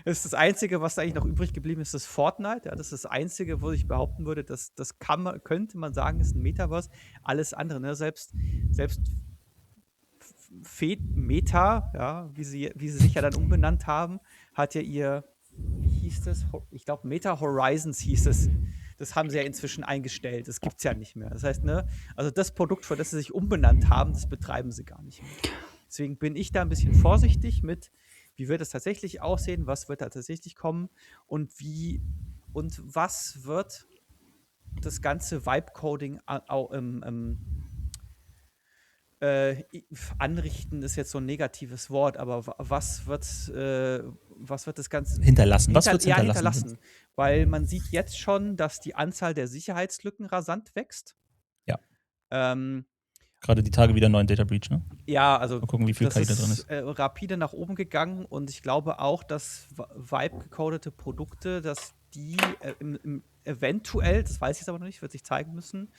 Das ist das Einzige, was da eigentlich noch übrig geblieben ist, das Fortnite. Ja. Das ist das Einzige, wo ich behaupten würde, das könnte man sagen, ist ein Metaverse. Alles andere, ne? Selbst Meta, ja, wie sie sich ja dann umbenannt haben, hat ja wie hieß das? Ich glaube, Meta Horizons hieß es. Das haben sie ja inzwischen eingestellt. Das gibt es ja nicht mehr. Das heißt, ne, also das Produkt, für das sie sich umbenannt haben, das betreiben sie gar nicht mehr. Deswegen bin ich da ein bisschen vorsichtig mit, wie wird es tatsächlich aussehen, was wird da tatsächlich kommen und was wird das ganze Vibe-Coding anrichten ist jetzt so ein negatives Wort, aber was wird das Ganze hinterlassen? Was wird hinterlassen? Weil man sieht jetzt schon, dass die Anzahl der Sicherheitslücken rasant wächst. Ja. Gerade die Tage wieder einen neuen Data Breach, ne? Ja, also mal gucken, wie viel KI da drin ist. Rapide nach oben gegangen und ich glaube auch, dass Vibe-gecodete Produkte, dass die eventuell, das weiß ich jetzt aber noch nicht, wird sich zeigen müssen,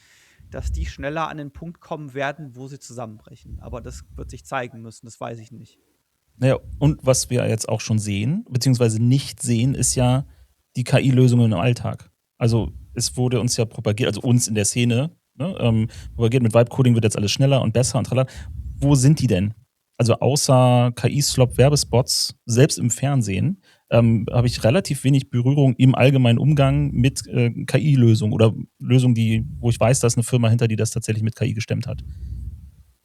dass die schneller an den Punkt kommen werden, wo sie zusammenbrechen. Aber das wird sich zeigen müssen, das weiß ich nicht. Naja, und was wir jetzt auch schon sehen, beziehungsweise nicht sehen, ist ja die KI-Lösungen im Alltag. Also es wurde uns ja propagiert, also uns in der Szene, ne, propagiert, mit Vibe-Coding wird jetzt alles schneller und besser und tralala. Wo sind die denn? Also außer KI-Slop-Werbespots, selbst im Fernsehen, habe ich relativ wenig Berührung im allgemeinen Umgang mit KI-Lösungen oder Lösungen, wo ich weiß, da ist eine Firma hinter, die das tatsächlich mit KI gestemmt hat.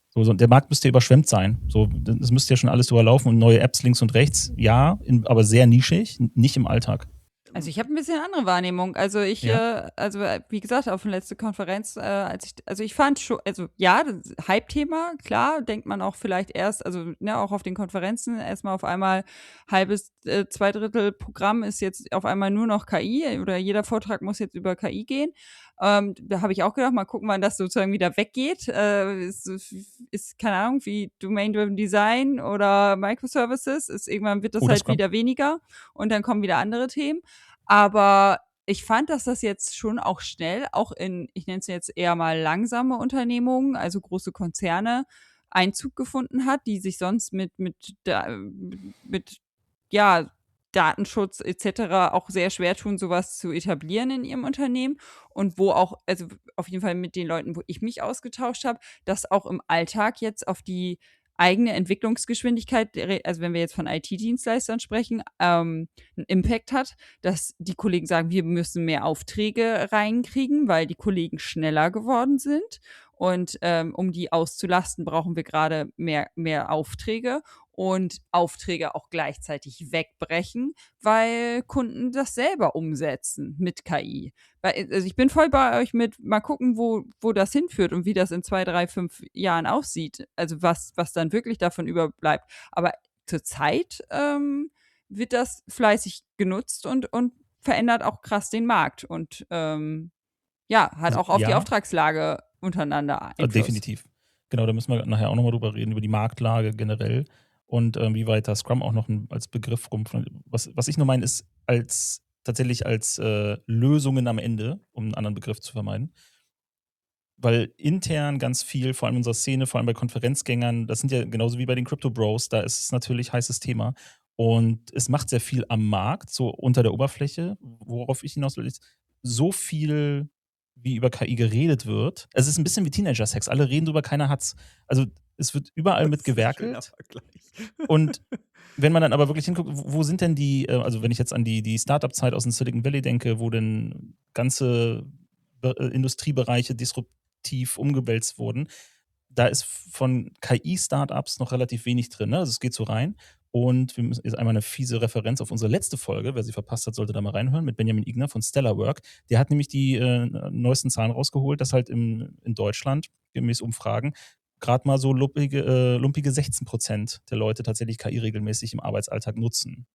So, der Markt müsste überschwemmt sein. So, das müsste ja schon alles überlaufen und neue Apps links und rechts, ja, aber sehr nischig, nicht im Alltag. Also ich habe ein bisschen andere Wahrnehmung. Also wie gesagt, auf der letzten Konferenz, ich fand schon, also ja, das Hype-Thema, klar, denkt man auch vielleicht erst, also ne, auch auf den Konferenzen erstmal auf einmal halbes, 2/3 Programm ist jetzt auf einmal nur noch KI oder jeder Vortrag muss jetzt über KI gehen. Da habe ich auch gedacht, mal gucken, wann das sozusagen wieder weggeht. Ist keine Ahnung, wie Domain-Driven Design oder Microservices, irgendwann wird das halt Scrum. wieder weniger und dann kommen wieder andere Themen. Aber ich fand, dass das jetzt schon auch schnell, auch ich nenne es jetzt eher mal langsame Unternehmungen, also große Konzerne, Einzug gefunden hat, die sich sonst mit Datenschutz etc. auch sehr schwer tun, sowas zu etablieren in ihrem Unternehmen und wo auch, also auf jeden Fall mit den Leuten, wo ich mich ausgetauscht habe, dass auch im Alltag jetzt auf die eigene Entwicklungsgeschwindigkeit, also wenn wir jetzt von IT-Dienstleistern sprechen, einen Impact hat, dass die Kollegen sagen, wir müssen mehr Aufträge reinkriegen, weil die Kollegen schneller geworden sind. Und um die auszulasten, brauchen wir gerade mehr Aufträge und Aufträge auch gleichzeitig wegbrechen, weil Kunden das selber umsetzen mit KI. Also ich bin voll bei euch mit, mal gucken, wo das hinführt und wie das in 2, 3, 5 Jahren aussieht. Also was dann wirklich davon überbleibt. Aber zurzeit wird das fleißig genutzt und verändert auch krass den Markt und hat auch auf die Auftragslage untereinander Einfluss. Definitiv. Genau, da müssen wir nachher auch nochmal drüber reden, über die Marktlage generell und wie weit da Scrum auch noch als Begriff rum. Was ich nur meine, ist tatsächlich als Lösungen am Ende, um einen anderen Begriff zu vermeiden. Weil intern ganz viel, vor allem in unserer Szene, vor allem bei Konferenzgängern, das sind ja genauso wie bei den Crypto Bros, da ist es natürlich heißes Thema. Und es macht sehr viel am Markt, so unter der Oberfläche. Worauf ich hinaus will, ist so viel, wie über KI geredet wird. Es ist ein bisschen wie Teenager-Sex. Alle reden drüber, keiner hat's. Also es wird überall mit gewerkelt. Und wenn man dann aber wirklich hinguckt, wo sind denn die, also wenn ich jetzt an die Startup-Zeit aus dem Silicon Valley denke, wo denn ganze Industriebereiche disruptiv umgewälzt wurden, da ist von KI-Startups noch relativ wenig drin. Ne? Also es geht so rein. Und wir müssen jetzt einmal eine fiese Referenz auf unsere letzte Folge. Wer sie verpasst hat, sollte da mal reinhören, mit Benjamin Igner von Stellarwork. Der hat nämlich die neuesten Zahlen rausgeholt, dass halt in Deutschland, gemäß Umfragen, gerade mal so lumpige 16% der Leute tatsächlich KI regelmäßig im Arbeitsalltag nutzen.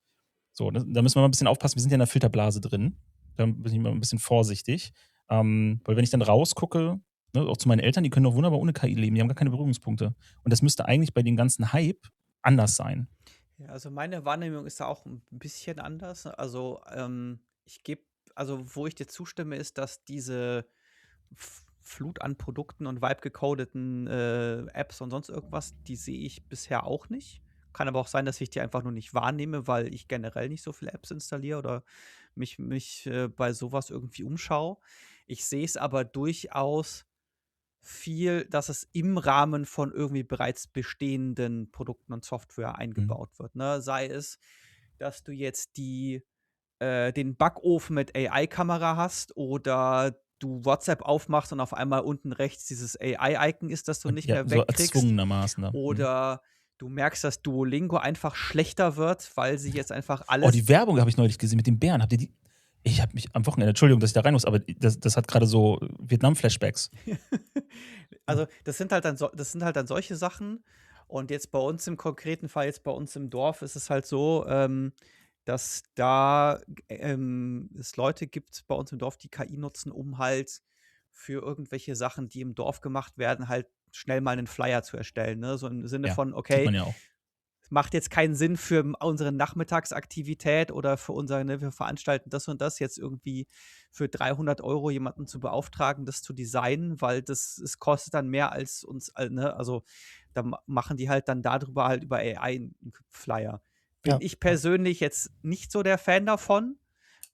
So, da müssen wir mal ein bisschen aufpassen. Wir sind ja in der Filterblase drin. Da bin ich mal ein bisschen vorsichtig. Weil wenn ich dann rausgucke, ne, auch zu meinen Eltern, die können doch wunderbar ohne KI leben. Die haben gar keine Berührungspunkte. Und das müsste eigentlich bei dem ganzen Hype anders sein. Ja, also meine Wahrnehmung ist da auch ein bisschen anders. Also wo ich dir zustimme, ist, dass diese Flut an Produkten und Vibe-gecodeten Apps und sonst irgendwas, die sehe ich bisher auch nicht. Kann aber auch sein, dass ich die einfach nur nicht wahrnehme, weil ich generell nicht so viele Apps installiere oder mich bei sowas irgendwie umschaue. Ich sehe es aber durchaus viel, dass es im Rahmen von irgendwie bereits bestehenden Produkten und Software eingebaut wird. Ne? Sei es, dass du jetzt den Backofen mit AI-Kamera hast oder du WhatsApp aufmachst und auf einmal unten rechts dieses AI-Icon ist, das du nicht mehr so wegkriegst. erzwungenermaßen. Ne? Oder du merkst, dass Duolingo einfach schlechter wird, weil sie jetzt einfach alles. Oh, die Werbung habe ich neulich gesehen mit den Bären. Habt ihr die? Ich habe mich am Wochenende, Entschuldigung, dass ich da rein muss, aber das hat gerade so Vietnam-Flashbacks. Also, das sind halt dann solche Sachen. Und jetzt bei uns im konkreten Fall, jetzt bei uns im Dorf, ist es halt so, dass es Leute gibt bei uns im Dorf, die KI nutzen, um halt für irgendwelche Sachen, die im Dorf gemacht werden, halt schnell mal einen Flyer zu erstellen. Ne? So im Sinne von, Sieht okay, man ja auch. es macht jetzt keinen Sinn für unsere Nachmittagsaktivität oder für wir veranstalten das und das jetzt irgendwie für 300 € jemanden zu beauftragen, das zu designen, weil es kostet dann mehr als uns, ne? Also da machen die halt dann darüber halt über AI einen Flyer. Bin ich persönlich jetzt nicht so der Fan davon,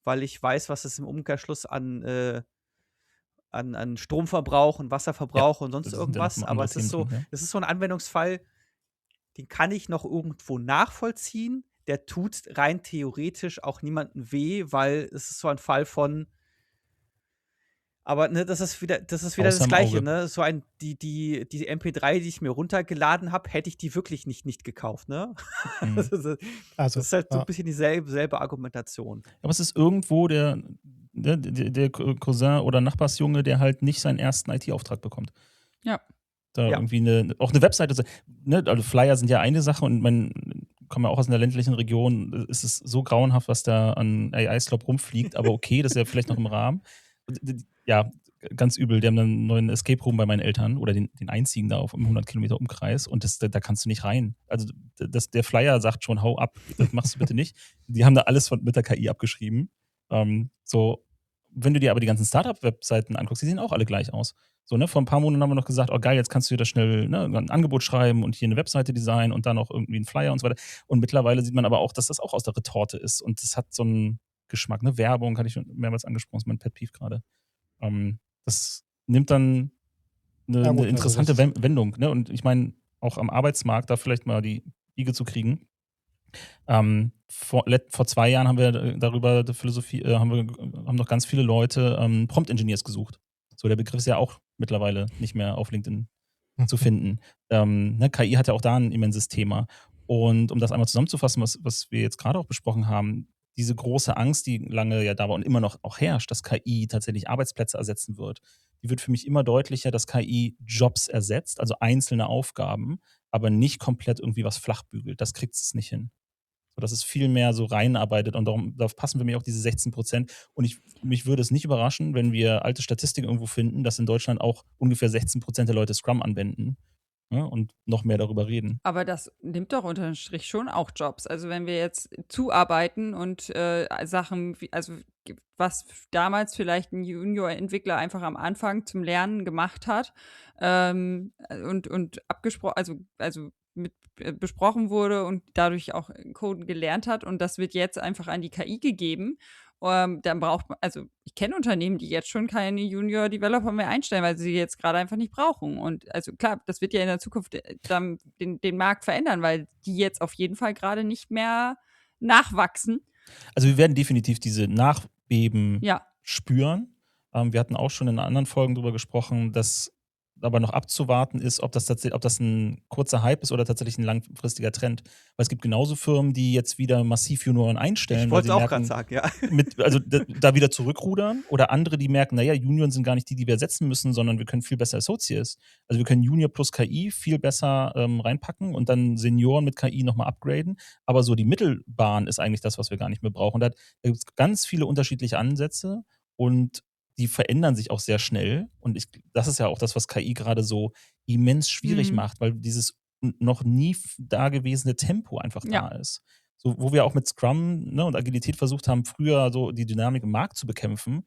weil ich weiß, was es im Umkehrschluss an Stromverbrauch und Wasserverbrauch und sonst irgendwas, aber es ist so ein Anwendungsfall, den kann ich noch irgendwo nachvollziehen. Der tut rein theoretisch auch niemandem weh, weil es ist so ein Fall von. Aber ne, das ist wieder das Gleiche, ne? So die MP3, die ich mir runtergeladen habe, hätte ich die wirklich nicht gekauft, ne? Das ist halt so ein bisschen dieselbe Argumentation. Aber es ist irgendwo der Cousin oder Nachbarsjunge, der halt nicht seinen ersten IT-Auftrag bekommt. Ja. Da irgendwie auch eine Webseite, ne, also Flyer sind ja eine Sache und komme ja auch aus einer ländlichen Region, ist es so grauenhaft, was da an AI-Slop rumfliegt, aber okay, das ist ja vielleicht noch im Rahmen. Ja, ganz übel, die haben dann einen neuen Escape Room bei meinen Eltern oder den einzigen da auf 100 Kilometer Umkreis und da kannst du nicht rein. Also der Flyer sagt schon, hau ab, das machst du bitte nicht. Die haben da alles mit der KI abgeschrieben. Wenn du dir aber die ganzen Startup-Webseiten anguckst, die sehen auch alle gleich aus. So, ne, vor ein paar Monaten haben wir noch gesagt, oh geil, jetzt kannst du dir da schnell ein Angebot schreiben und hier eine Webseite designen und dann noch irgendwie einen Flyer und so weiter. Und mittlerweile sieht man aber auch, dass das auch aus der Retorte ist und das hat so einen Geschmack, ne, Werbung, hatte ich schon mehrmals angesprochen, ist mein Pet Peeve gerade. Das nimmt dann eine interessante Wendung, ne, und ich meine, auch am Arbeitsmarkt da vielleicht mal die Wiege zu kriegen. Vor 2 Jahren haben wir darüber haben noch ganz viele Leute Prompt Engineers gesucht. So, der Begriff ist ja auch mittlerweile nicht mehr auf LinkedIn zu finden. KI hat ja auch da ein immenses Thema. Und um das einmal zusammenzufassen, was wir jetzt gerade auch besprochen haben, diese große Angst, die lange ja da war und immer noch auch herrscht, dass KI tatsächlich Arbeitsplätze ersetzen wird, die wird für mich immer deutlicher, dass KI Jobs ersetzt, also einzelne Aufgaben, aber nicht komplett irgendwie was flachbügelt. Das kriegt es nicht hin. So, dass es viel mehr so reinarbeitet und darauf passen für mich auch diese 16%. Und mich würde es nicht überraschen, wenn wir alte Statistiken irgendwo finden, dass in Deutschland auch ungefähr 16% der Leute Scrum anwenden, ja, und noch mehr darüber reden. Aber das nimmt doch unter dem Strich schon auch Jobs. Also wenn wir jetzt zuarbeiten und Sachen, was damals vielleicht ein Junior-Entwickler einfach am Anfang zum Lernen gemacht hat und abgesprochen, also besprochen wurde und dadurch auch Coden gelernt hat und das wird jetzt einfach an die KI gegeben dann braucht man, also ich kenne Unternehmen, die jetzt schon keine Junior-Developer mehr einstellen, weil sie sie jetzt gerade einfach nicht brauchen. Und also klar, das wird ja in der Zukunft dann den Markt verändern, weil die jetzt auf jeden Fall gerade nicht mehr nachwachsen. Also wir werden definitiv diese Nachbeben Ja, spüren. Wir hatten auch schon in anderen Folgen darüber gesprochen, dass aber noch abzuwarten ist, ob das ein kurzer Hype ist oder tatsächlich ein langfristiger Trend. Weil es gibt genauso Firmen, die jetzt wieder massiv Junioren einstellen, Ich weil wollte sie es auch gerade merken, sagen, ja. also da wieder zurückrudern, oder andere, die merken, naja, Junioren sind gar nicht die wir ersetzen müssen, sondern wir können viel besser Associates. Also wir können Junior plus KI viel besser reinpacken und dann Senioren mit KI nochmal upgraden. Aber so die Mittelbahn ist eigentlich das, was wir gar nicht mehr brauchen. Da gibt es ganz viele unterschiedliche Ansätze und die verändern sich auch sehr schnell. Und das ist ja auch das, was KI gerade so immens schwierig macht, weil dieses noch nie dagewesene Tempo einfach da ist. So, wo wir auch mit Scrum, ne, und Agilität versucht haben, früher so die Dynamik im Markt zu bekämpfen.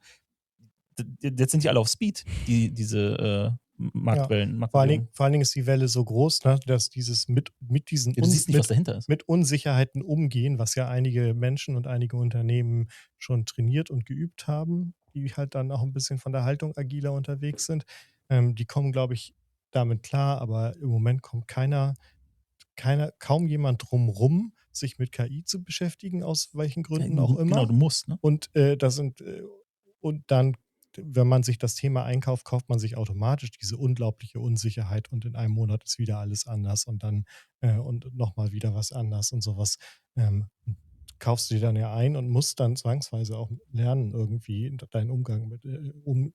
Jetzt sind die alle auf Speed, diese Marktwellen. Vor allen Dingen ist die Welle so groß, ne, dass dieses mit diesen du siehst nicht, was dahinter ist. Mit Unsicherheiten umgehen, was ja einige Menschen und einige Unternehmen schon trainiert und geübt haben, die halt dann auch ein bisschen von der Haltung agiler unterwegs sind. Die kommen, glaube ich, damit klar, aber im Moment kommt kaum jemand drum rum, sich mit KI zu beschäftigen, aus welchen Gründen auch immer. Genau, du musst, ne? Und und dann, wenn man sich das Thema einkauft, kauft man sich automatisch diese unglaubliche Unsicherheit und in einem Monat ist wieder alles anders und dann und nochmal wieder was anders und sowas. Kaufst du dir dann ja ein und musst dann zwangsweise auch lernen, irgendwie deinen Umgang mit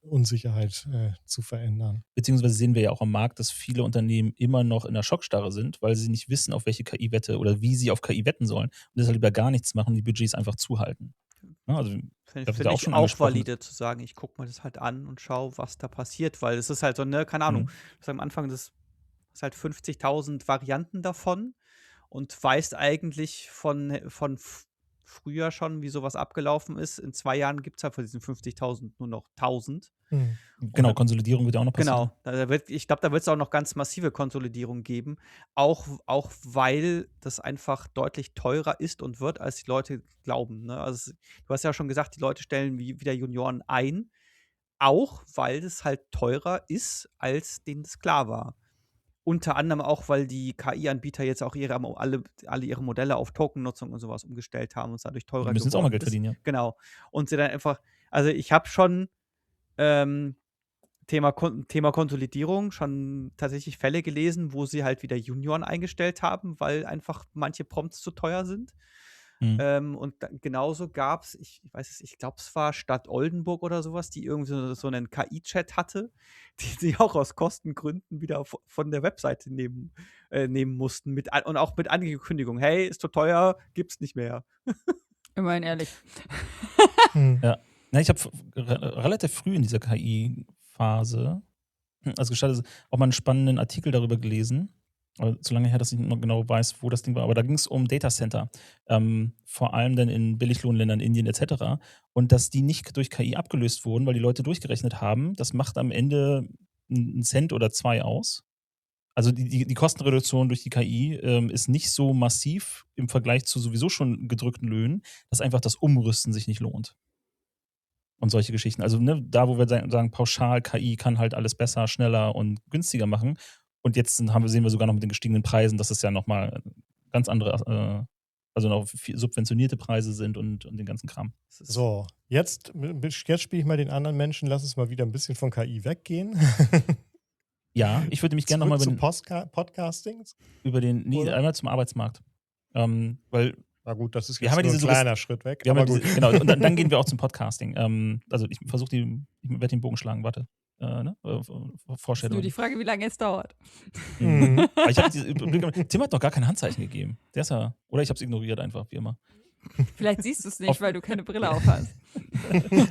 Unsicherheit zu verändern. Beziehungsweise sehen wir ja auch am Markt, dass viele Unternehmen immer noch in der Schockstarre sind, weil sie nicht wissen, auf welche KI-Wette oder wie sie auf KI wetten sollen und deshalb lieber gar nichts machen, die Budgets einfach zuhalten. Ja, also Finde ich auch valide zu sagen, ich gucke mir das halt an und schaue, was da passiert, weil es ist halt so, ne, keine Ahnung, am Anfang das ist halt 50.000 Varianten davon und weißt eigentlich von früher schon, wie sowas abgelaufen ist. In 2 Jahren gibt es halt von diesen 50.000 nur noch 1.000. Genau, Konsolidierung wird ja auch noch passieren. Genau, ich glaube, da wird es auch noch ganz massive Konsolidierung geben, auch weil das einfach deutlich teurer ist und wird, als die Leute glauben. Ne? Also du hast ja schon gesagt, die Leute stellen wieder Junioren ein, auch weil es halt teurer ist, als denen es klar war. Unter anderem auch, weil die KI-Anbieter jetzt auch alle ihre Modelle auf Tokennutzung und sowas umgestellt haben und es dadurch teurer geworden ist. Die müssen jetzt auch mal Geld verdienen, ja. Genau. Und sie dann einfach, also ich habe schon Thema Konsolidierung schon tatsächlich Fälle gelesen, wo sie halt wieder Junioren eingestellt haben, weil einfach manche Prompts zu teuer sind. Und genauso gab es, ich glaube, es war Stadt Oldenburg oder sowas, die irgendwie so einen KI-Chat hatte, die sie auch aus Kostengründen wieder von der Webseite nehmen mussten. Und auch mit Ankündigung, hey, ist zu teuer, gibt's nicht mehr. immerhin ehrlich. Ja. Na, ich habe relativ früh in dieser KI-Phase, als gestartet ist, auch mal einen spannenden Artikel darüber gelesen. So lange her, dass ich nicht noch genau weiß, wo das Ding war. Aber da ging es um Datacenter. Vor allem dann in Billiglohnländern, Indien etc. Und dass die nicht durch KI abgelöst wurden, weil die Leute durchgerechnet haben, das macht am Ende einen Cent oder 2 aus. Also die Kostenreduktion durch die KI ist nicht so massiv im Vergleich zu sowieso schon gedrückten Löhnen, dass einfach das Umrüsten sich nicht lohnt. Und solche Geschichten. Also ne, da, wo wir sagen, pauschal KI kann halt alles besser, schneller und günstiger machen. Und jetzt sehen wir sogar noch mit den gestiegenen Preisen, dass es ja nochmal ganz andere, also noch subventionierte Preise sind und den ganzen Kram. So, jetzt spiele ich mal den anderen Menschen, lass uns mal wieder ein bisschen von KI weggehen. Ja, ich würde mich gerne nochmal über Podcastings? Einmal zum Arbeitsmarkt. Weil na gut, das ist jetzt nur ein kleiner Schritt weg. Aber gut. Genau, und dann gehen wir auch zum Podcasting. Also ich werde den Bogen schlagen, warte. Vorstellung. Nur die Frage, wie lange es dauert. Tim hat noch gar kein Handzeichen gegeben. Der ist ja, oder ich habe es ignoriert einfach, wie immer. Vielleicht siehst du es nicht, weil du keine Brille auf hast.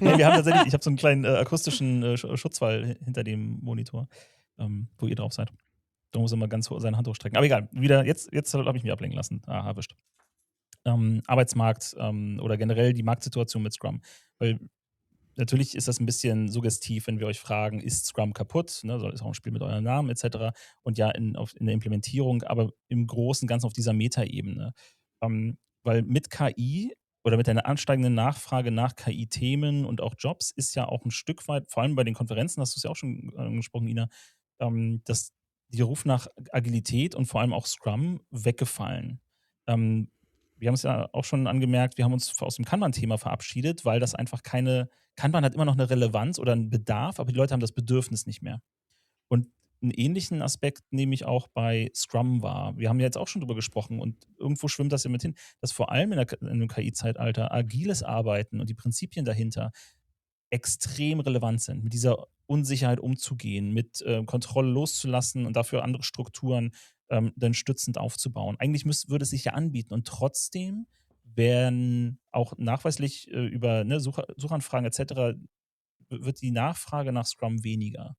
Nee, wir haben tatsächlich, ich habe so einen kleinen akustischen Schutzwall hinter dem Monitor, wo ihr drauf seid. Da muss er mal ganz seine Hand hochstrecken. Aber egal, jetzt habe ich mich ablenken lassen. Erwischt. Arbeitsmarkt oder generell die Marktsituation mit Scrum. Weil natürlich ist das ein bisschen suggestiv, wenn wir euch fragen, ist Scrum kaputt? Ne, ist auch ein Spiel mit eurem Namen etc. Und ja, in der Implementierung, aber im Großen und Ganzen auf dieser Metaebene. Weil mit KI oder mit der ansteigenden Nachfrage nach KI-Themen und auch Jobs ist ja auch ein Stück weit, vor allem bei den Konferenzen, hast du es ja auch schon angesprochen, Ina, dass der Ruf nach Agilität und vor allem auch Scrum weggefallen. Ähm, wir haben es ja auch schon angemerkt, wir haben uns aus dem Kanban-Thema verabschiedet, weil das einfach Kanban hat immer noch eine Relevanz oder einen Bedarf, aber die Leute haben das Bedürfnis nicht mehr. Und einen ähnlichen Aspekt nehme ich auch bei Scrum wahr. Wir haben ja jetzt auch schon drüber gesprochen und irgendwo schwimmt das ja mit hin, dass vor allem in einem KI-Zeitalter agiles Arbeiten und die Prinzipien dahinter extrem relevant sind, mit dieser Unsicherheit umzugehen, mit Kontrolle loszulassen und dafür andere Strukturen dann stützend aufzubauen. Eigentlich würde es sich ja anbieten und trotzdem werden auch nachweislich über Suchanfragen etc. wird die Nachfrage nach Scrum weniger.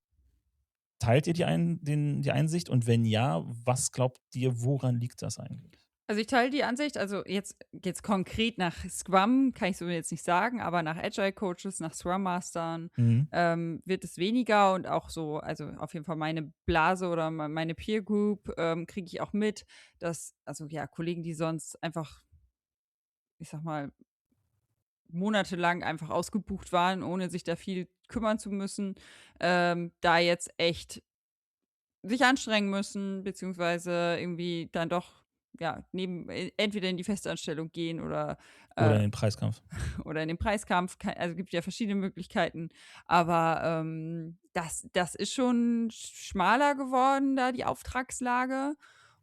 Teilt ihr die Einsicht? Und wenn ja, was glaubt ihr, woran liegt das eigentlich? Also ich teile die Ansicht, also jetzt konkret nach Scrum kann ich so jetzt nicht sagen, aber nach Agile Coaches, nach Scrum Mastern wird es weniger und auch so, also auf jeden Fall meine Blase oder meine Peer Group kriege ich auch mit, dass, also ja, Kollegen, die sonst einfach, ich sag mal, monatelang einfach ausgebucht waren, ohne sich da viel kümmern zu müssen, da jetzt echt sich anstrengen müssen, beziehungsweise irgendwie dann doch, ja, entweder in die Festanstellung gehen Oder äh, in den Preiskampf. oder in den Preiskampf. Also gibt ja verschiedene Möglichkeiten. Aber das ist schon schmaler geworden, da die Auftragslage.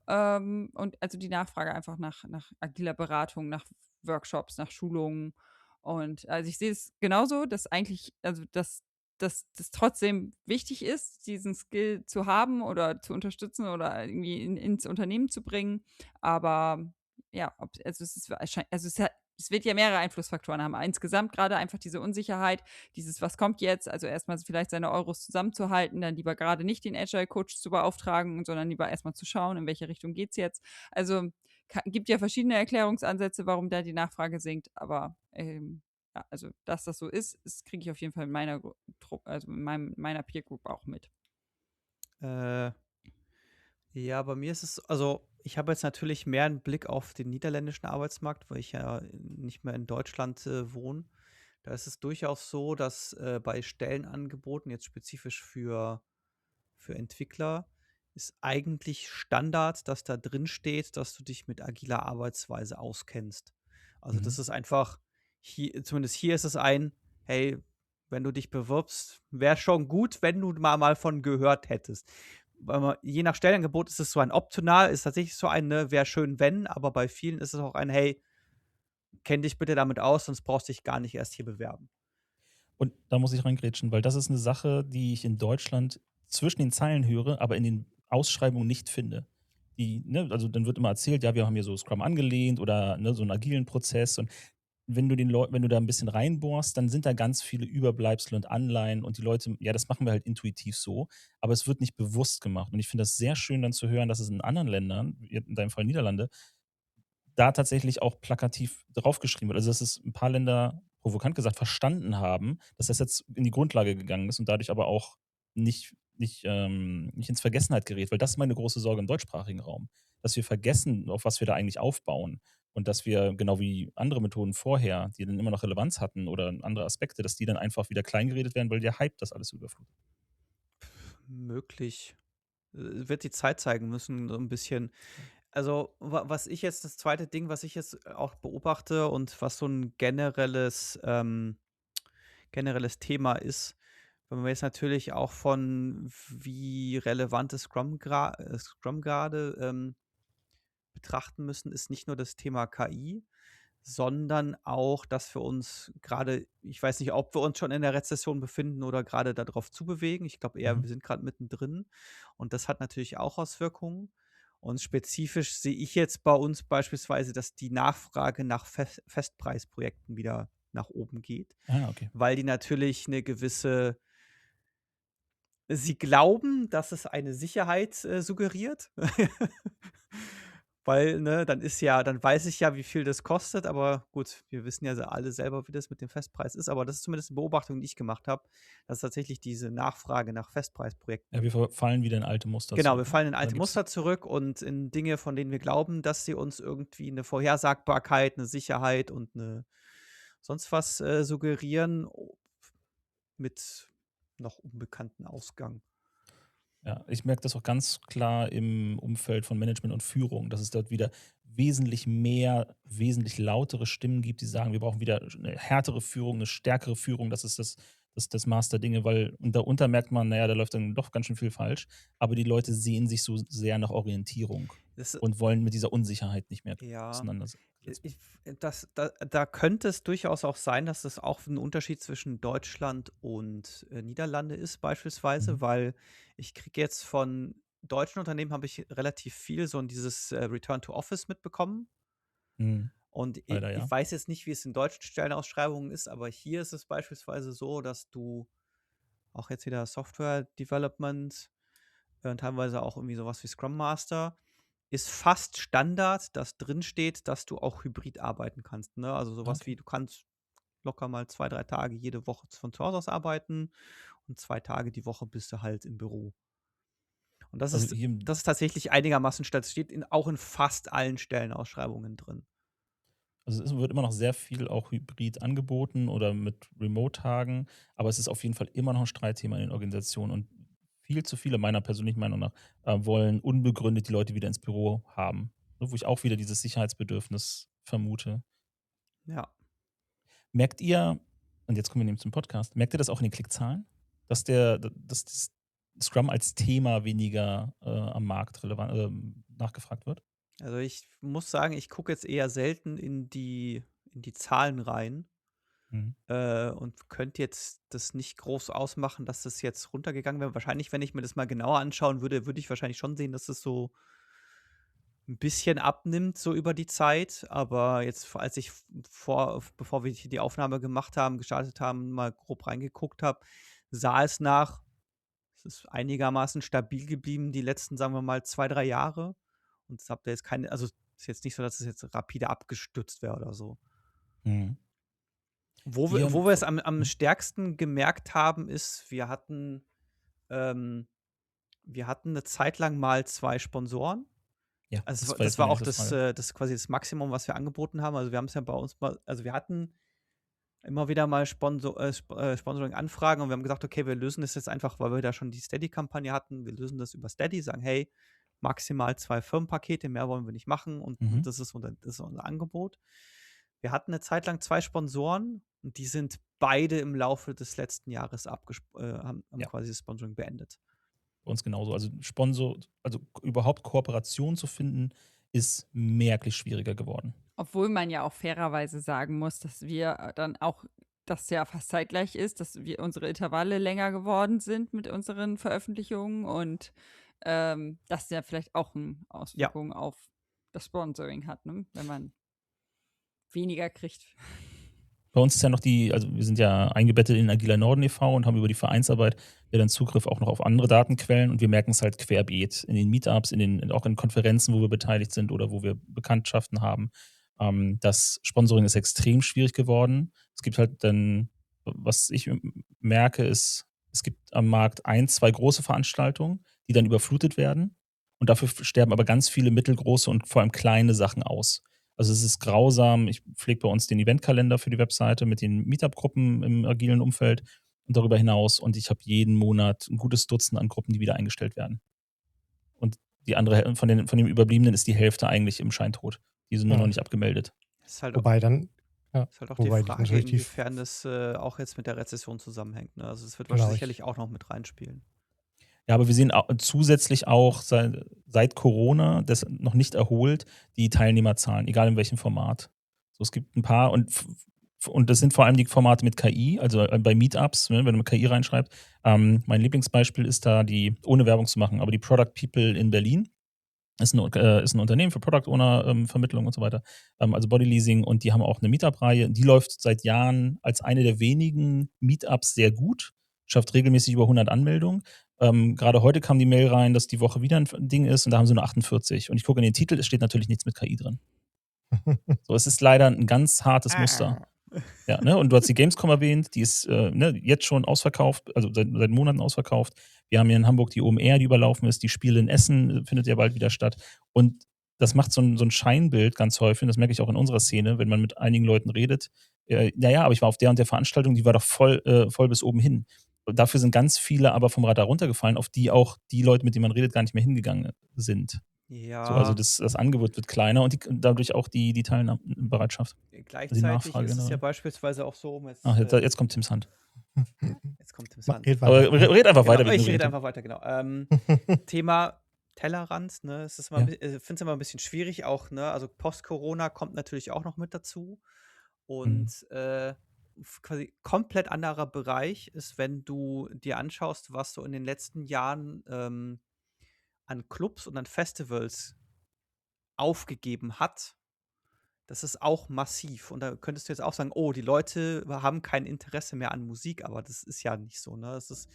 Und also die Nachfrage einfach nach agiler Beratung, nach Workshops, nach Schulungen. Und also ich sehe es genauso, dass eigentlich, also dass das trotzdem wichtig ist, diesen Skill zu haben oder zu unterstützen oder irgendwie ins Unternehmen zu bringen. Aber ja, also es wird ja mehrere Einflussfaktoren haben. Insgesamt gerade einfach diese Unsicherheit, dieses, was kommt jetzt? Also erstmal vielleicht seine Euros zusammenzuhalten, dann lieber gerade nicht den Agile-Coach zu beauftragen, sondern lieber erstmal zu schauen, in welche Richtung geht es jetzt. Also gibt ja verschiedene Erklärungsansätze, warum da die Nachfrage sinkt, aber ja, also dass das so ist, kriege ich auf jeden Fall in meiner also in meiner Peer Group auch mit. Ja, bei mir ist es, also ich habe jetzt natürlich mehr einen Blick auf den niederländischen Arbeitsmarkt, weil ich ja nicht mehr in Deutschland wohne. Da ist es durchaus so, dass bei Stellenangeboten, jetzt spezifisch für Entwickler, ist eigentlich Standard, dass da drin steht, dass du dich mit agiler Arbeitsweise auskennst. Also das ist einfach, zumindest hier ist es hey, wenn du dich bewirbst, wäre schon gut, wenn du mal von gehört hättest. Je nach Stellenangebot ist es so ein optional, ist tatsächlich so ein, ne, wäre schön, wenn, aber bei vielen ist es auch ein, hey, kenn dich bitte damit aus, sonst brauchst du dich gar nicht erst hier bewerben. Und da muss ich reingrätschen, weil das ist eine Sache, die ich in Deutschland zwischen den Zeilen höre, aber in den Ausschreibungen nicht finde. Also dann wird immer erzählt, ja, wir haben hier so Scrum angelehnt oder so einen agilen Prozess. Und wenn du da ein bisschen reinbohrst, dann sind da ganz viele Überbleibsel und Anleihen und die Leute, ja, das machen wir halt intuitiv so, aber es wird nicht bewusst gemacht. Und ich finde das sehr schön dann zu hören, dass es in anderen Ländern, in deinem Fall Niederlande, da tatsächlich auch plakativ draufgeschrieben wird. Also, dass es ein paar Länder, provokant gesagt, verstanden haben, dass das jetzt in die Grundlage gegangen ist und dadurch aber auch nicht ins Vergessenheit gerät, weil das ist meine große Sorge im deutschsprachigen Raum, dass wir vergessen, auf was wir da eigentlich aufbauen und dass wir, genau wie andere Methoden vorher, die dann immer noch Relevanz hatten oder andere Aspekte, dass die dann einfach wieder kleingeredet werden, weil der Hype das alles überflutet. Möglich. Wird die Zeit zeigen müssen, so ein bisschen. Also, was ich jetzt, das zweite Ding, was ich jetzt auch beobachte und was so ein generelles Thema ist, wenn wir jetzt natürlich auch von wie relevant ist Scrum gerade betrachten müssen, ist nicht nur das Thema KI, sondern auch, dass wir uns gerade, ich weiß nicht, ob wir uns schon in der Rezession befinden oder gerade darauf zubewegen. Ich glaube eher, Mhm. wir sind gerade mittendrin. Und das hat natürlich auch Auswirkungen. Und spezifisch sehe ich jetzt bei uns beispielsweise, dass die Nachfrage nach Festpreisprojekten wieder nach oben geht, Ah, okay. weil die natürlich eine gewisse, sie glauben, dass es eine Sicherheit suggeriert. Weil, ne, dann weiß ich ja, wie viel das kostet, aber gut, wir wissen ja alle selber, wie das mit dem Festpreis ist, aber das ist zumindest eine Beobachtung, die ich gemacht habe, dass tatsächlich diese Nachfrage nach Ja, Festpreisprojekten wir fallen wieder in alte Muster genau, wir zurück, ne? fallen in Da alte gibt's Muster zurück und in Dinge, von denen wir glauben, dass sie uns irgendwie eine Vorhersagbarkeit, eine Sicherheit und eine sonst was, suggerieren, mit noch unbekannten Ausgang. Ja, ich merke das auch ganz klar im Umfeld von Management und Führung, dass es dort wieder wesentlich mehr, wesentlich lautere Stimmen gibt, die sagen, wir brauchen wieder eine härtere Führung, eine stärkere Führung, das ist das Maß der Dinge, weil und darunter merkt man, naja, da läuft dann doch ganz schön viel falsch, aber die Leute sehen sich so sehr nach Orientierung Das und wollen mit dieser Unsicherheit nicht mehr Ja, auseinandersetzen. da könnte es durchaus auch sein, dass das auch ein Unterschied zwischen Deutschland und Niederlande ist, beispielsweise, Mhm. weil ich kriege jetzt von deutschen Unternehmen habe ich relativ viel so in dieses Return to Office mitbekommen. Mhm. Und Leider ich ja. weiß jetzt nicht, wie es in deutschen Stellenausschreibungen ist, aber hier ist es beispielsweise so, dass du auch jetzt wieder Software Development teilweise auch irgendwie sowas wie Scrum Master, ist fast Standard, dass drin steht, dass du auch hybrid arbeiten kannst. Ne? Also sowas Okay. wie, du kannst locker mal 2, 3 Tage jede Woche von zu Hause aus arbeiten und 2 Tage die Woche bist du halt im Büro. Und das Also ist, hier das ist tatsächlich einigermaßen statt, steht auch in fast allen Stellenausschreibungen drin. Also es wird immer noch sehr viel auch hybrid angeboten oder mit Remote-Tagen, aber es ist auf jeden Fall immer noch ein Streitthema in den Organisationen und viel zu viele, meiner persönlichen Meinung nach, wollen unbegründet die Leute wieder ins Büro haben, ne, wo ich auch wieder dieses Sicherheitsbedürfnis vermute. Ja. Merkt ihr und jetzt kommen wir nämlich zum Podcast, merkt ihr das auch in den Klickzahlen, dass das Scrum als Thema weniger, am Markt relevant nachgefragt wird? Also ich muss sagen, ich gucke jetzt eher selten in die Zahlen rein. Mhm. Und könnte jetzt das nicht groß ausmachen, dass das jetzt runtergegangen wäre. Wahrscheinlich, wenn ich mir das mal genauer anschauen würde, würde ich wahrscheinlich schon sehen, dass es so ein bisschen abnimmt, so über die Zeit. Aber jetzt, als ich bevor wir hier die Aufnahme gestartet haben, mal grob reingeguckt habe, sah es nach, es ist einigermaßen stabil geblieben, die letzten, sagen wir mal, 2, 3 Jahre. Und es habt ihr jetzt keine, also es ist jetzt nicht so, dass es jetzt rapide abgestürzt wäre oder so. Mhm. Wo Ihr wir es am mhm. stärksten gemerkt haben, ist, ähm, wir hatten eine Zeit lang mal 2 Sponsoren. Ja, Also, das war das jetzt war meine auch nächste Frage. das quasi das Maximum, was wir angeboten haben. Also, wir haben es ja bei uns mal also, wir hatten immer wieder mal Sponsoring-Anfragen und wir haben gesagt: „Okay, wir lösen das jetzt einfach“, weil wir da schon die Steady-Kampagne hatten. Wir lösen das über Steady, sagen: „Hey, maximal 2 Firmenpakete, mehr wollen wir nicht machen und Mhm. das ist unser Angebot.“ Wir hatten eine Zeit lang 2 Sponsoren und die sind beide im Laufe des letzten Jahres haben Ja. quasi das Sponsoring beendet. Bei uns genauso. Also überhaupt Kooperation zu finden, ist merklich schwieriger geworden. Obwohl man ja auch fairerweise sagen muss, dass wir dann auch das ja fast zeitgleich ist, dass wir unsere Intervalle länger geworden sind mit unseren Veröffentlichungen und das ja vielleicht auch eine Ja. Auswirkung auf das Sponsoring hat, ne? Wenn man weniger kriegt. Bei uns ist ja noch also wir sind ja eingebettet in Agiler Norden e.V. und haben über die Vereinsarbeit ja dann Zugriff auch noch auf andere Datenquellen und wir merken es halt querbeet in den Meetups, auch in Konferenzen, wo wir beteiligt sind oder wo wir Bekanntschaften haben. Das Sponsoring ist extrem schwierig geworden. Es gibt halt dann, was ich merke, ist, es gibt am Markt 1, 2 große Veranstaltungen, die dann überflutet werden und dafür sterben aber ganz viele mittelgroße und vor allem kleine Sachen aus. Also es ist grausam. Ich pflege bei uns den Eventkalender für die Webseite mit den Meetup-Gruppen im agilen Umfeld und darüber hinaus. Und ich habe jeden Monat ein gutes Dutzend an Gruppen, die wieder eingestellt werden. Und die andere von den Überbliebenen ist die Hälfte eigentlich im Scheintod. Die sind nur noch Ja. nicht abgemeldet. Ist halt Wobei dann, ja, ist halt auch die wobei die Frage, natürlich inwiefern das auch jetzt mit der Rezession zusammenhängt. Ne? Also, es wird Genau, sicherlich auch noch mit reinspielen. Ja, aber wir sehen zusätzlich auch seit Corona, das noch nicht erholt, die Teilnehmerzahlen, egal in welchem Format. So, es gibt ein paar und das sind vor allem die Formate mit KI, also bei Meetups, ne, wenn du mit KI reinschreibst. Mein Lieblingsbeispiel ist da ohne Werbung zu machen, aber die Product People in Berlin. Ist ein Unternehmen für Product Owner, Vermittlung und so weiter, also Bodyleasing und die haben auch eine Meetup-Reihe. Die läuft seit Jahren als eine der wenigen Meetups sehr gut, schafft regelmäßig über 100 Anmeldungen. Gerade heute kam die Mail rein, dass die Woche wieder ein Ding ist und da haben sie nur 48. Und ich gucke in den Titel, es steht natürlich nichts mit KI drin. So, es ist leider ein ganz hartes Muster. Ja, ne? Und du hast die Gamescom erwähnt, die ist jetzt schon ausverkauft, also seit Monaten ausverkauft. Wir haben hier in Hamburg die OMR, die überlaufen ist, die Spiele in Essen findet ja bald wieder statt. Und das macht so ein Scheinbild ganz häufig, und das merke ich auch in unserer Szene, wenn man mit einigen Leuten redet. Naja, aber ich war auf der und der Veranstaltung, die war doch voll bis oben hin. Und dafür sind ganz viele aber vom Radar runtergefallen, auf die auch die Leute, mit denen man redet, gar nicht mehr hingegangen sind. Ja. So, also das Angebot wird kleiner und dadurch auch die Teilnahmebereitschaft. Gleichzeitig ist es ja beispielsweise auch so, jetzt kommt Tims Hand. Jetzt kommt Tims Hand. Aber red einfach weiter. Genau, ich rede einfach weiter, genau. Thema Tellerrand, ne? Ich finde es immer ein bisschen schwierig auch, ne? Also Post-Corona kommt natürlich auch noch mit dazu. Und quasi komplett anderer Bereich ist, wenn du dir anschaust, was so in den letzten Jahren an Clubs und an Festivals aufgegeben hat. Das ist auch massiv. Und da könntest du jetzt auch sagen, oh, die Leute haben kein Interesse mehr an Musik, aber das ist ja nicht so, ne? Das ist,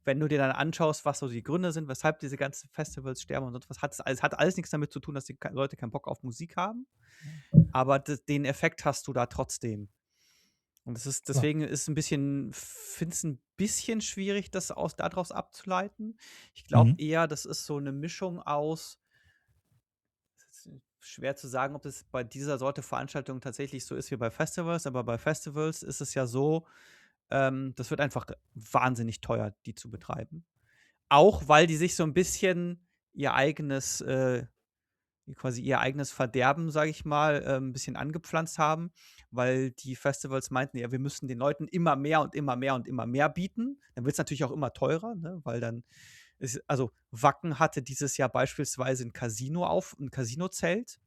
wenn du dir dann anschaust, was so die Gründe sind, weshalb diese ganzen Festivals sterben und sonst was, hat alles nichts damit zu tun, dass die Leute keinen Bock auf Musik haben. Aber den Effekt hast du da trotzdem. Und deswegen ist finde es ein bisschen schwierig, das daraus abzuleiten. Ich glaube eher, das ist so eine Mischung aus, es ist schwer zu sagen, ob das bei dieser Sorte Veranstaltungen tatsächlich so ist wie bei Festivals, aber bei Festivals ist es ja so, das wird einfach wahnsinnig teuer, die zu betreiben. Auch weil die sich so ein bisschen ihr eigenes Verderben, sage ich mal, ein bisschen angepflanzt haben, weil die Festivals meinten, ja, wir müssen den Leuten immer mehr und immer mehr und immer mehr bieten. Dann wird es natürlich auch immer teurer, ne? Weil dann also Wacken hatte dieses Jahr beispielsweise ein Casino-Zelt.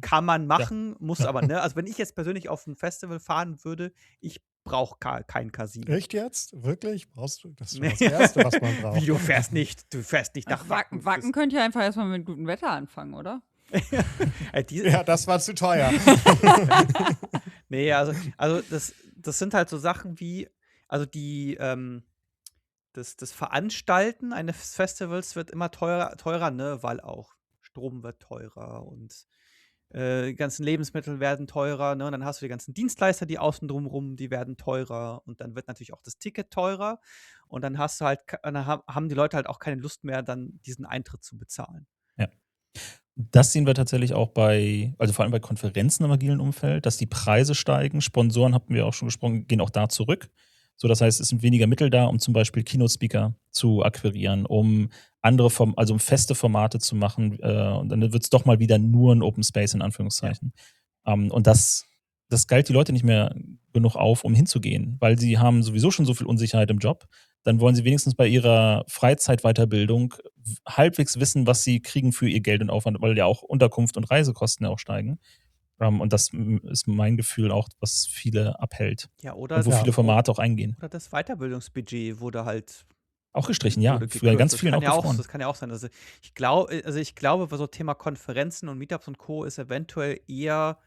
Kann man machen, muss aber, ne? Also wenn ich jetzt persönlich auf ein Festival fahren würde, ich brauche kein Casino. Echt jetzt? Wirklich? Brauchst du? Das ist schon das Erste, was man braucht. Wie, du fährst nicht nach Wacken. Wacken könnt ihr einfach erstmal mit gutem Wetter anfangen, oder? Ja, das war zu teuer. Nee, also das sind halt so Sachen wie, also das Veranstalten eines Festivals wird immer teurer, ne, weil auch Strom wird teurer und die ganzen Lebensmittel werden teurer, ne? Und dann hast du die ganzen Dienstleister, die außen drumrum, die werden teurer und dann wird natürlich auch das Ticket teurer und dann haben die Leute halt auch keine Lust mehr, dann diesen Eintritt zu bezahlen. Ja. Das sehen wir tatsächlich auch vor allem bei Konferenzen im agilen Umfeld, dass die Preise steigen. Sponsoren, hatten wir auch schon gesprochen, gehen auch da zurück. So, das heißt, es sind weniger Mittel da, um zum Beispiel Keynote-Speaker zu akquirieren, um um feste Formate zu machen. Und dann wird es doch mal wieder nur ein Open Space in Anführungszeichen. Und das galt die Leute nicht mehr genug auf, um hinzugehen, weil sie haben sowieso schon so viel Unsicherheit im Job. Dann wollen sie wenigstens bei ihrer Freizeitweiterbildung halbwegs wissen, was sie kriegen für ihr Geld und Aufwand, weil ja auch Unterkunft und Reisekosten ja auch steigen. Und das ist mein Gefühl auch, was viele abhält. Ja, oder und wo viele Formate auch eingehen. Oder das Weiterbildungsbudget wurde halt auch gestrichen, ja. Für ganz vielen auch gefroren. Das kann ja auch sein. Also ich glaube, so Thema Konferenzen und Meetups und Co. ist eventuell eher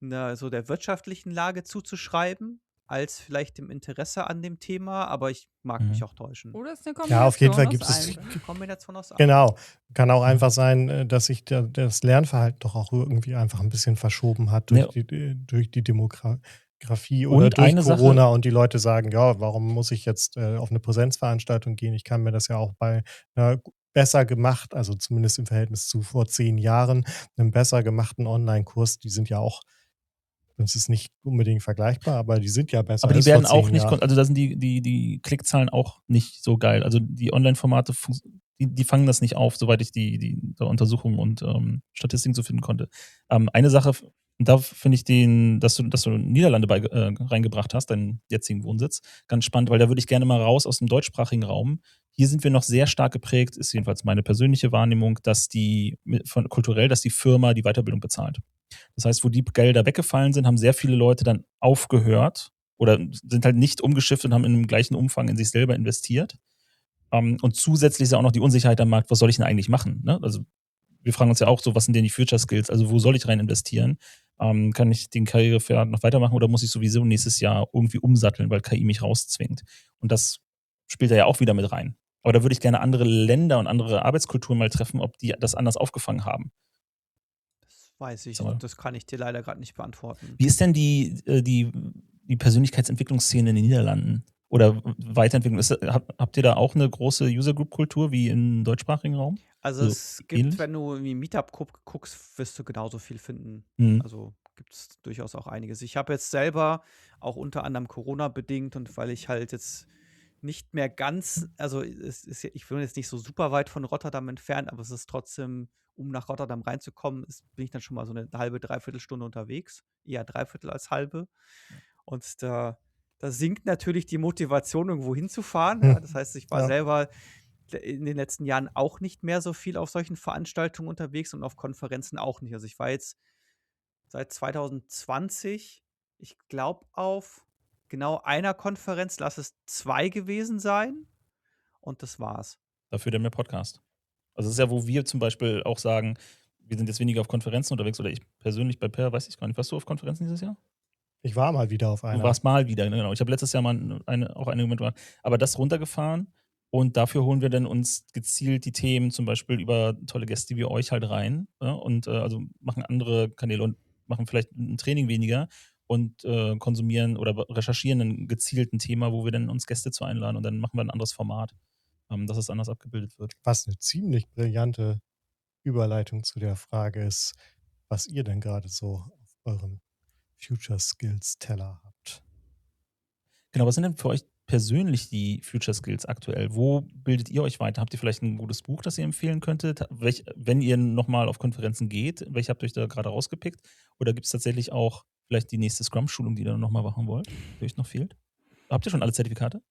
so der wirtschaftlichen Lage zuzuschreiben, als vielleicht dem Interesse an dem Thema, aber ich mag mich auch täuschen. Oder ist eine Kombination Ja, auf jeden Fall gibt es Kombination aus allem. Genau. Kann auch einfach sein, dass sich das Lernverhalten doch auch irgendwie einfach ein bisschen verschoben hat durch die Demografie oder durch Corona und die Leute sagen, ja, warum muss ich jetzt auf eine Präsenzveranstaltung gehen? Ich kann mir das ja auch bei besser gemacht, also zumindest im Verhältnis zu vor 10 Jahren, einem besser gemachten Online-Kurs, die sind ja auch, das ist nicht unbedingt vergleichbar, aber die sind ja besser. Aber die werden auch nicht, also da sind die Klickzahlen auch nicht so geil. Also die Online-Formate, die fangen das nicht auf, soweit ich die Untersuchungen und Statistiken so finden konnte. Eine Sache, und da finde ich dass du Niederlande reingebracht hast, deinen jetzigen Wohnsitz, ganz spannend, weil da würde ich gerne mal raus aus dem deutschsprachigen Raum. Hier sind wir noch sehr stark geprägt, ist jedenfalls meine persönliche Wahrnehmung, dass kulturell, dass die Firma die Weiterbildung bezahlt. Das heißt, wo die Gelder weggefallen sind, haben sehr viele Leute dann aufgehört oder sind halt nicht umgeschiftet und haben in dem gleichen Umfang in sich selber investiert. Und zusätzlich ist ja auch noch die Unsicherheit am Markt, was soll ich denn eigentlich machen? Ne? Also wir fragen uns ja auch so, was sind denn die Future Skills? Also wo soll ich rein investieren? Kann ich den Karrierepfad noch weitermachen oder muss ich sowieso nächstes Jahr irgendwie umsatteln, weil KI mich rauszwingt? Und das spielt da ja auch wieder mit rein. Aber da würde ich gerne andere Länder und andere Arbeitskulturen mal treffen, ob die das anders aufgefangen haben. Das weiß ich Sag mal. nicht. Das kann ich dir leider gerade nicht beantworten. Wie ist denn die Persönlichkeitsentwicklungsszene in den Niederlanden? Oder Weiterentwicklung? Habt ihr da auch eine große User-Group-Kultur wie im deutschsprachigen Raum? Also So es gibt, ähnlich? wenn du irgendwie Meetup guckst, wirst du genauso viel finden. Mhm. Also gibt es durchaus auch einiges. Ich habe jetzt selber auch unter anderem Corona-bedingt und weil ich halt jetzt nicht mehr ganz, also ich bin jetzt nicht so super weit von Rotterdam entfernt, aber es ist trotzdem, um nach Rotterdam reinzukommen, bin ich dann schon mal so eine halbe, dreiviertel Stunde unterwegs. Eher dreiviertel als halbe. Und da sinkt natürlich die Motivation, irgendwo hinzufahren. Ja. Das heißt, ich war Ja. selber in den letzten Jahren auch nicht mehr so viel auf solchen Veranstaltungen unterwegs und auf Konferenzen auch nicht. Also ich war jetzt seit 2020, ich glaube, auf genau einer Konferenz, lass es 2 gewesen sein. Und das war's. Dafür der mehr Podcast. Also das ist ja, wo wir zum Beispiel auch sagen, wir sind jetzt weniger auf Konferenzen unterwegs oder ich persönlich bei Per, weiß ich gar nicht. Warst du auf Konferenzen dieses Jahr? Ich war mal wieder auf Du einer. warst mal wieder, genau. Ich habe letztes Jahr mal auch eine gemacht, aber das runtergefahren und dafür holen wir dann uns gezielt die Themen zum Beispiel über tolle Gäste wie euch halt rein, ja, und also machen andere Kanäle und machen vielleicht ein Training weniger und konsumieren oder recherchieren einen gezielten Thema, wo wir dann uns Gäste zu einladen und dann machen wir ein anderes Format, dass es anders abgebildet wird. Was eine ziemlich brillante Überleitung zu der Frage ist, was ihr denn gerade so auf eurem Future Skills Teller habt. Genau, was sind denn für euch persönlich die Future Skills aktuell? Wo bildet ihr euch weiter? Habt ihr vielleicht ein gutes Buch, das ihr empfehlen könntet? Wenn ihr nochmal auf Konferenzen geht, welche habt ihr euch da gerade rausgepickt? Oder gibt es tatsächlich auch vielleicht die nächste Scrum-Schulung, die ihr nochmal machen wollt, die euch noch fehlt? Habt ihr schon alle Zertifikate?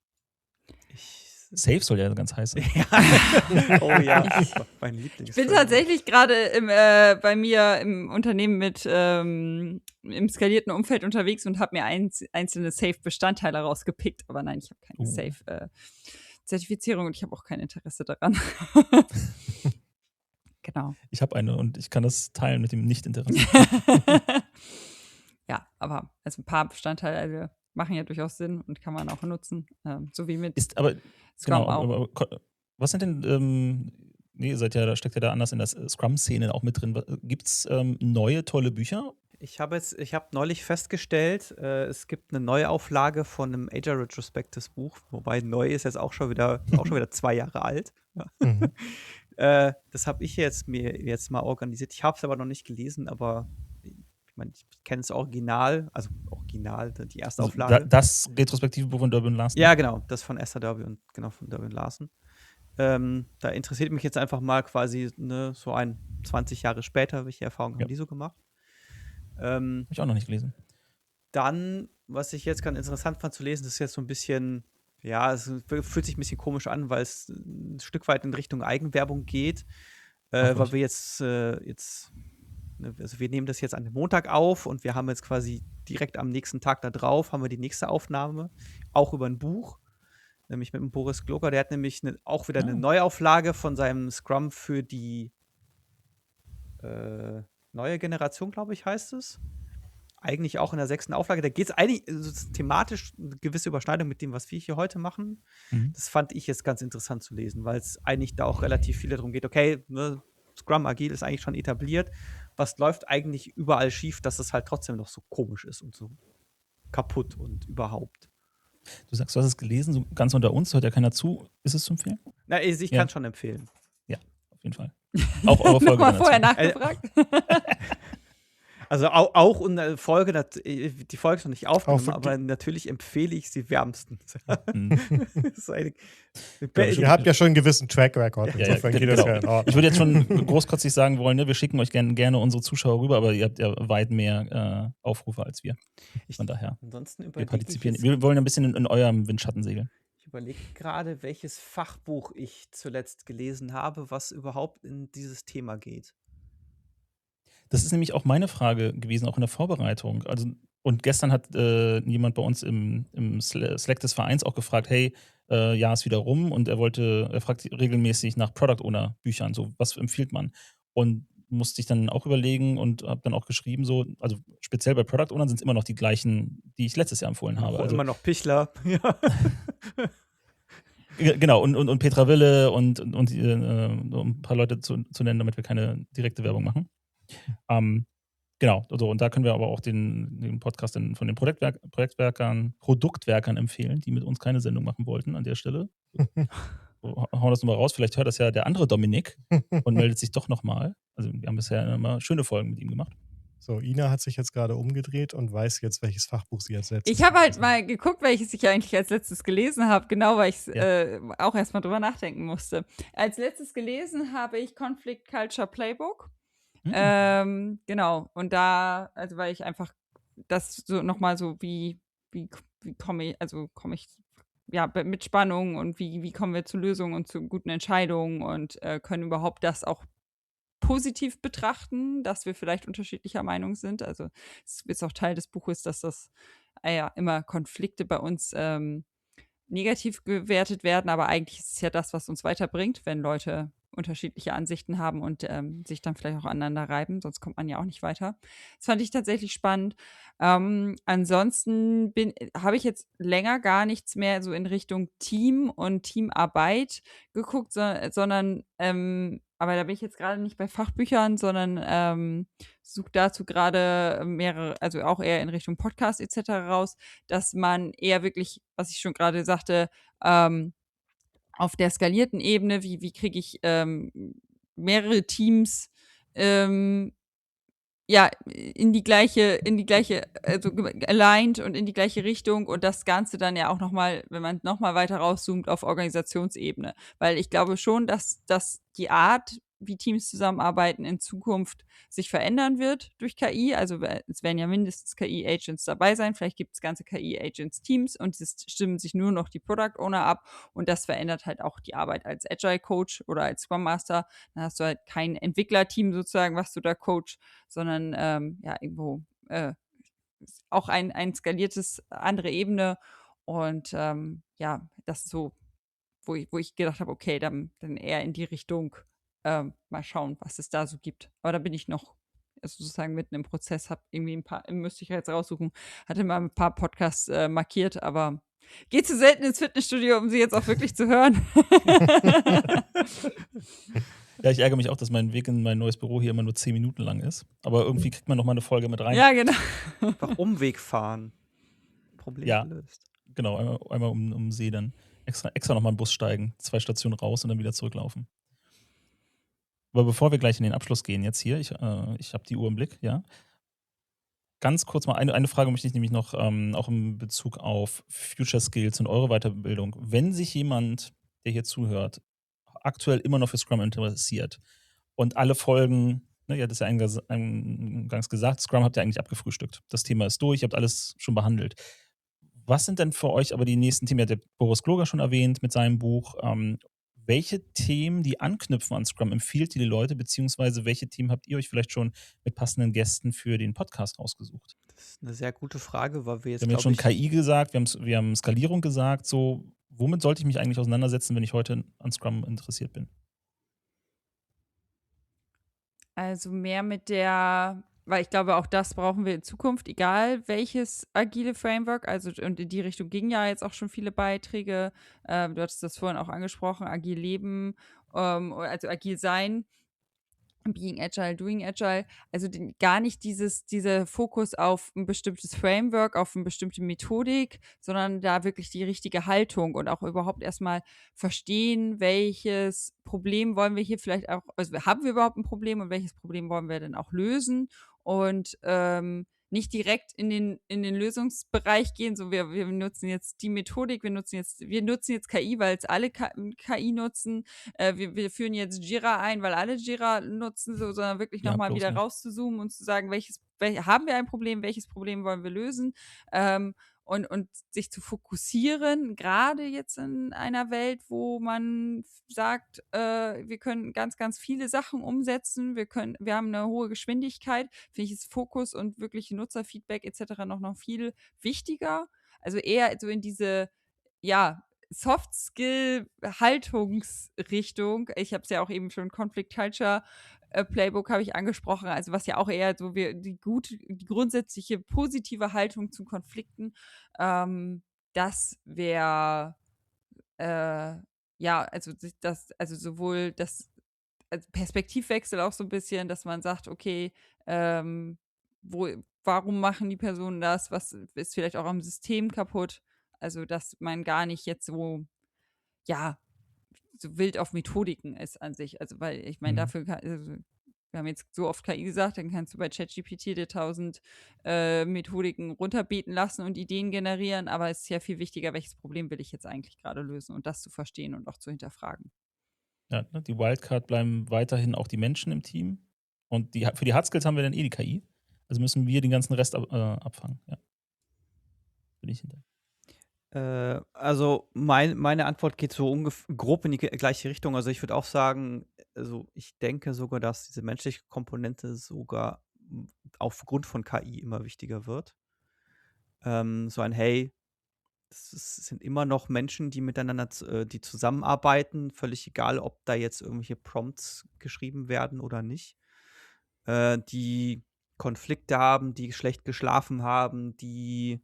Safe soll ja ganz heiß sein. Ja. Oh ja, das war mein Lieblings. Ich bin tatsächlich gerade bei mir im Unternehmen mit im skalierten Umfeld unterwegs und habe mir einzelne Safe-Bestandteile rausgepickt. Aber nein, ich habe keine Safe-Zertifizierung und ich habe auch kein Interesse daran. Genau. Ich habe eine und ich kann das teilen mit dem Nicht-Interesse. Ja, aber also ein paar Bestandteile machen ja durchaus Sinn und kann man auch nutzen. So wie mit aber Scrum genau, auch. aber was sind denn, nee, da steckt ja da anders in der Scrum-Szene auch mit drin. Gibt es neue, tolle Bücher? Ich habe neulich festgestellt, es gibt eine Neuauflage von einem Agile Retrospectives Buch, wobei neu ist jetzt auch schon wieder 2 Jahre alt. Mhm. Das habe ich mir jetzt mal organisiert. Ich habe es aber noch nicht gelesen, aber ich meine, ich kenne das Original, die erste Auflage. Das retrospektive Buch von Durbin Larsen? Ja, genau, das von Esther Derby und genau von Durbin Larsen. Da interessiert mich jetzt einfach mal quasi, ne, 20 Jahre später, welche Erfahrungen haben die so gemacht? Habe ich auch noch nicht gelesen. Dann, was ich jetzt ganz interessant fand zu lesen, das ist jetzt so ein bisschen, ja, es fühlt sich ein bisschen komisch an, weil es ein Stück weit in Richtung Eigenwerbung geht, weil wir jetzt, also wir nehmen das jetzt an dem Montag auf und wir haben jetzt quasi direkt am nächsten Tag da drauf, haben wir die nächste Aufnahme, auch über ein Buch, nämlich mit dem Boris Gloger, der hat nämlich auch wieder eine Neuauflage von seinem Scrum für die neue Generation, glaube ich, heißt es. Eigentlich auch in der 6. Auflage. Da geht es eigentlich thematisch eine gewisse Überschneidung mit dem, was wir hier heute machen. Mhm. Das fand ich jetzt ganz interessant zu lesen, weil es eigentlich da auch relativ viel darum geht, okay, ne, Scrum Agil ist eigentlich schon etabliert. Was läuft eigentlich überall schief, dass es halt trotzdem noch so komisch ist und so kaputt und überhaupt. Du sagst, du hast es gelesen, so ganz unter uns, hört ja keiner zu. Ist es zu empfehlen? Na, ich kann es schon empfehlen. Ja, auf jeden Fall. Auch eure Folge. Nochmal vorher nachgefragt. Also auch in der Folge, die Folge ist noch nicht aufgenommen, aber natürlich empfehle ich sie wärmstens. Ihr habt ja schon einen gewissen Track Record. Insofern geht das ja in Ordnung. Ich würde jetzt schon großkotzig sagen wollen, ne, wir schicken euch gerne unsere Zuschauer rüber, aber ihr habt ja weit mehr Aufrufe als wir. Von daher. Ansonsten wir partizipieren. Wir wollen ein bisschen in eurem Windschatten segeln. Ich überlege gerade, welches Fachbuch ich zuletzt gelesen habe, was überhaupt in dieses Thema geht. Das ist nämlich auch meine Frage gewesen, auch in der Vorbereitung. Also, und gestern hat jemand bei uns im Slack des Vereins auch gefragt, hey, Jahr ist wieder rum und er fragt regelmäßig nach Product Owner Büchern, so was empfiehlt man? Und musste ich dann auch überlegen und habe dann auch geschrieben, so, also speziell bei Product Ownern sind es immer noch die gleichen, die ich letztes Jahr empfohlen habe. Also immer noch Pichler. Ja. Genau, und Petra Wille und um ein paar Leute zu nennen, damit wir keine direkte Werbung machen. Genau, also, und da können wir aber auch den Podcast von den Produktwerkern empfehlen, die mit uns keine Sendung machen wollten an der Stelle. Hauen das nochmal raus, vielleicht hört das ja der andere Dominik und meldet sich doch nochmal. Also wir haben bisher immer schöne Folgen mit ihm gemacht. So, Ina hat sich jetzt gerade umgedreht und weiß jetzt, welches Fachbuch sie als letztes Ich habe halt gelesen mal geguckt, welches ich eigentlich als letztes gelesen habe, genau, weil ich Ja. auch erstmal drüber nachdenken musste. Als letztes gelesen habe ich Conflict Culture Playbook. Genau, und da, also weil ich einfach das so nochmal so, wie komme ich ja mit Spannung und wie kommen wir zu Lösungen und zu guten Entscheidungen und können überhaupt das auch positiv betrachten, dass wir vielleicht unterschiedlicher Meinung sind. Also es ist auch Teil des Buches, dass das immer Konflikte bei uns negativ gewertet werden, aber eigentlich ist es ja das, was uns weiterbringt, wenn Leute unterschiedliche Ansichten haben und sich dann vielleicht auch aneinander reiben, sonst kommt man ja auch nicht weiter. Das fand ich tatsächlich spannend. Ansonsten habe ich jetzt länger gar nichts mehr so in Richtung Team und Teamarbeit geguckt, sondern aber da bin ich jetzt gerade nicht bei Fachbüchern, sondern suche dazu gerade mehrere, also auch eher in Richtung Podcast etc. raus, dass man eher wirklich, was ich schon gerade sagte, auf der skalierten Ebene, wie kriege ich mehrere Teams ja, in die gleiche, also aligned und in die gleiche Richtung und das Ganze dann ja auch nochmal, wenn man nochmal weiter rauszoomt, auf Organisationsebene. Weil ich glaube schon, dass die Art, wie Teams zusammenarbeiten, in Zukunft sich verändern wird durch KI. Also es werden ja mindestens KI-Agents dabei sein. Vielleicht gibt es ganze KI-Agents-Teams und es stimmen sich nur noch die Product Owner ab und das verändert halt auch die Arbeit als Agile-Coach oder als Scrum Master. Dann hast du halt kein Entwicklerteam sozusagen, was du da coach, sondern ja, irgendwo auch ein skaliertes andere Ebene. Und ja, das ist so, wo ich gedacht habe, okay, dann eher in die Richtung mal schauen, was es da so gibt. Aber da bin ich noch sozusagen mitten im Prozess, habe irgendwie ein paar, müsste ich jetzt raussuchen, hatte mal ein paar Podcasts markiert, aber geht zu selten ins Fitnessstudio, um sie jetzt auch wirklich zu hören. Ja, ich ärgere mich auch, dass mein Weg in mein neues Büro hier immer nur 10 Minuten lang ist. Aber irgendwie kriegt man noch mal eine Folge mit rein. Ja, genau. Einfach Umweg fahren. Problem Ja. gelöst. Genau, einmal um See dann. Extra nochmal einen Bus steigen, 2 Stationen raus und dann wieder zurücklaufen. Aber bevor wir gleich in den Abschluss gehen, jetzt hier, ich habe die Uhr im Blick, ja. Ganz kurz mal eine Frage möchte ich nämlich noch, auch in Bezug auf Future Skills und eure Weiterbildung. Wenn sich jemand, der hier zuhört, aktuell immer noch für Scrum interessiert und alle Folgen, ne, ihr habt es ja eingangs gesagt, Scrum habt ihr eigentlich abgefrühstückt. Das Thema ist durch, ihr habt alles schon behandelt. Was sind denn für euch aber die nächsten Themen? Ihr habt ja Boris Gloger schon erwähnt mit seinem Buch. Welche Themen, die anknüpfen an Scrum, empfiehlt ihr die Leute, beziehungsweise welche Themen habt ihr euch vielleicht schon mit passenden Gästen für den Podcast rausgesucht? Das ist eine sehr gute Frage, weil wir Wir haben jetzt schon KI gesagt, wir haben Skalierung gesagt. So, womit sollte ich mich eigentlich auseinandersetzen, wenn ich heute an Scrum interessiert bin? Also mehr mit der, weil ich glaube, auch das brauchen wir in Zukunft, egal welches agile Framework. Also, und in die Richtung gingen ja jetzt auch schon viele Beiträge. Du hattest das vorhin auch angesprochen, agil leben, also agil sein. Being Agile, Doing Agile, also gar nicht dieser Fokus auf ein bestimmtes Framework, auf eine bestimmte Methodik, sondern da wirklich die richtige Haltung und auch überhaupt erstmal verstehen, welches Problem wollen wir hier vielleicht auch, also haben wir überhaupt ein Problem und welches Problem wollen wir denn auch lösen und nicht direkt in den Lösungsbereich gehen, so wir nutzen jetzt die Methodik, wir nutzen jetzt KI, weil es alle KI nutzen, wir führen jetzt Jira ein, weil alle Jira nutzen, sondern wirklich Ja, nochmal bloß wieder nicht. rauszuzoomen und zu sagen, haben wir ein Problem, welches Problem wollen wir lösen, und sich zu fokussieren, gerade jetzt in einer Welt, wo man sagt, wir können ganz, ganz viele Sachen umsetzen, wir haben eine hohe Geschwindigkeit, finde ich, ist Fokus und wirklich Nutzerfeedback etc. noch viel wichtiger. Also eher so in diese, ja, Soft-Skill-Haltungsrichtung. Ich habe es ja auch eben schon Conflict Culture Playbook habe ich angesprochen, also was ja auch eher so die grundsätzliche positive Haltung zu Konflikten, das wäre ja, also sowohl das Perspektivwechsel auch so ein bisschen, dass man sagt, okay, warum machen die Personen das? Was ist vielleicht auch am System kaputt? Also, dass man gar nicht jetzt so, ja, so wild auf Methodiken ist an sich. Also, weil ich meine, dafür also, wir haben jetzt so oft KI gesagt, dann kannst du bei ChatGPT dir 1000 Methodiken runterbeten lassen und Ideen generieren, aber es ist ja viel wichtiger, welches Problem will ich jetzt eigentlich gerade lösen und das zu verstehen und auch zu hinterfragen. Ja, ne, die Wildcard bleiben weiterhin auch die Menschen im Team. Und für die Hard Skills haben wir dann die KI. Also müssen wir den ganzen Rest abfangen. Ja. Bin ich hinter. Also meine Antwort geht so grob in die gleiche Richtung. Also ich würde auch sagen, also ich denke sogar, dass diese menschliche Komponente sogar aufgrund von KI immer wichtiger wird. So ein Hey, es sind immer noch Menschen, die miteinander die zusammenarbeiten, völlig egal, ob da jetzt irgendwelche Prompts geschrieben werden oder nicht. Die Konflikte haben, die schlecht geschlafen haben, die,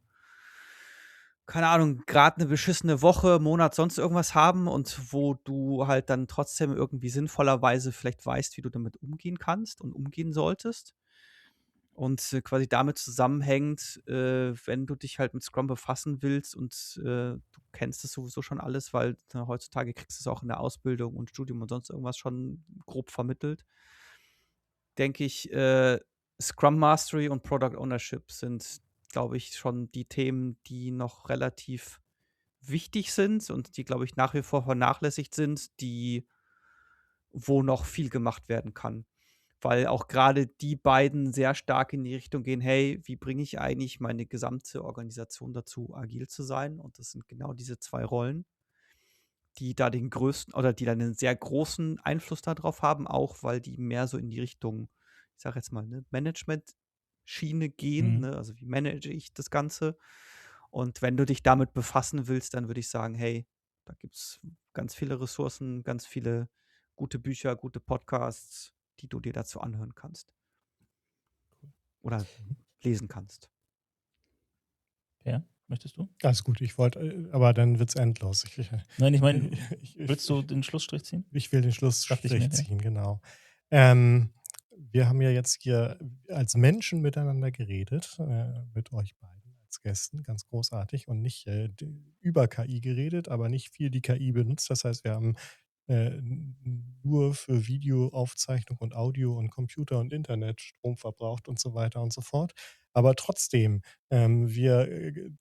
keine Ahnung, gerade eine beschissene Woche, Monat, sonst irgendwas haben und wo du halt dann trotzdem irgendwie sinnvollerweise vielleicht weißt, wie du damit umgehen kannst und umgehen solltest. Und quasi damit zusammenhängt, wenn du dich halt mit Scrum befassen willst und du kennst es sowieso schon alles, weil heutzutage kriegst du es auch in der Ausbildung und Studium und sonst irgendwas schon grob vermittelt, denke ich, Scrum Mastery und Product Ownership sind, glaube ich, schon die Themen, die noch relativ wichtig sind und die, glaube ich, nach wie vor vernachlässigt sind, wo noch viel gemacht werden kann. Weil auch gerade die beiden sehr stark in die Richtung gehen, hey, wie bringe ich eigentlich meine gesamte Organisation dazu, agil zu sein? Und das sind genau diese zwei Rollen, die da den größten oder die da einen sehr großen Einfluss darauf haben, auch weil die mehr so in die Richtung, ich sage jetzt mal, ne, Management-Schiene gehen, ne? Also wie manage ich das Ganze? Und wenn du dich damit befassen willst, dann würde ich sagen, hey, da gibt es ganz viele Ressourcen, ganz viele gute Bücher, gute Podcasts, die du dir dazu anhören kannst. Oder lesen kannst. Ja, möchtest du? Alles gut, ich wollte, aber dann wird es endlos. Nein, ich meine, willst du den Schlussstrich ziehen? Ich will den Schlussstrich ziehen, genau. Wir haben ja jetzt hier als Menschen miteinander geredet, mit euch beiden als Gästen, ganz großartig und nicht über KI geredet, aber nicht viel die KI benutzt. Das heißt, wir haben nur für Videoaufzeichnung und Audio und Computer und Internet Strom verbraucht und so weiter und so fort. Aber trotzdem, wir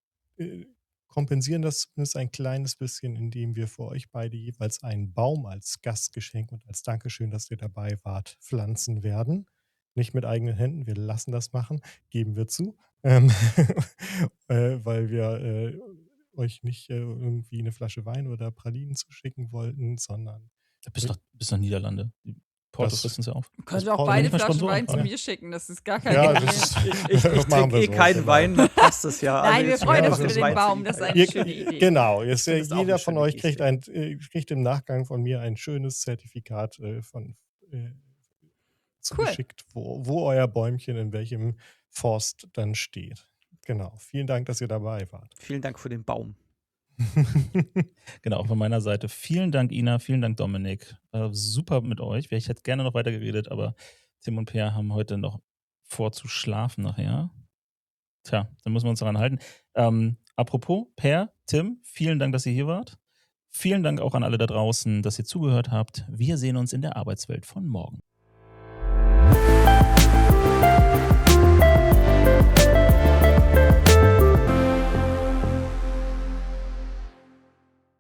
kompensieren das zumindest ein kleines bisschen, indem wir für euch beide jeweils einen Baum als Gastgeschenk und als Dankeschön, dass ihr dabei wart, pflanzen werden. Nicht mit eigenen Händen, wir lassen das machen, geben wir zu, weil wir euch nicht irgendwie eine Flasche Wein oder Pralinen zuschicken wollten, sondern Bist doch Niederlande. Die Porto frisst uns ja auf. Du kannst auch beide Flaschen Wein zu mir schicken, das ist gar kein Problem. Ich trinke keinen Wein, dann passt es ja. Nein, wir freuen uns über den Baum, das ist eine schöne Idee. Genau, jeder von euch kriegt im Nachgang von mir ein schönes Zertifikat zugeschickt, wo euer Bäumchen in welchem Forst dann steht. Genau, vielen Dank, dass ihr dabei wart. Vielen Dank für den Baum. Genau, von meiner Seite. Vielen Dank, Ina, vielen Dank, Dominik. Super mit euch. Ich hätte gerne noch weiter geredet, aber Tim und Per haben heute noch vor zu schlafen nachher. Tja, dann müssen wir uns daran halten. Apropos, Per, Tim, vielen Dank, dass ihr hier wart. Vielen Dank auch an alle da draußen, dass ihr zugehört habt. Wir sehen uns in der Arbeitswelt von morgen.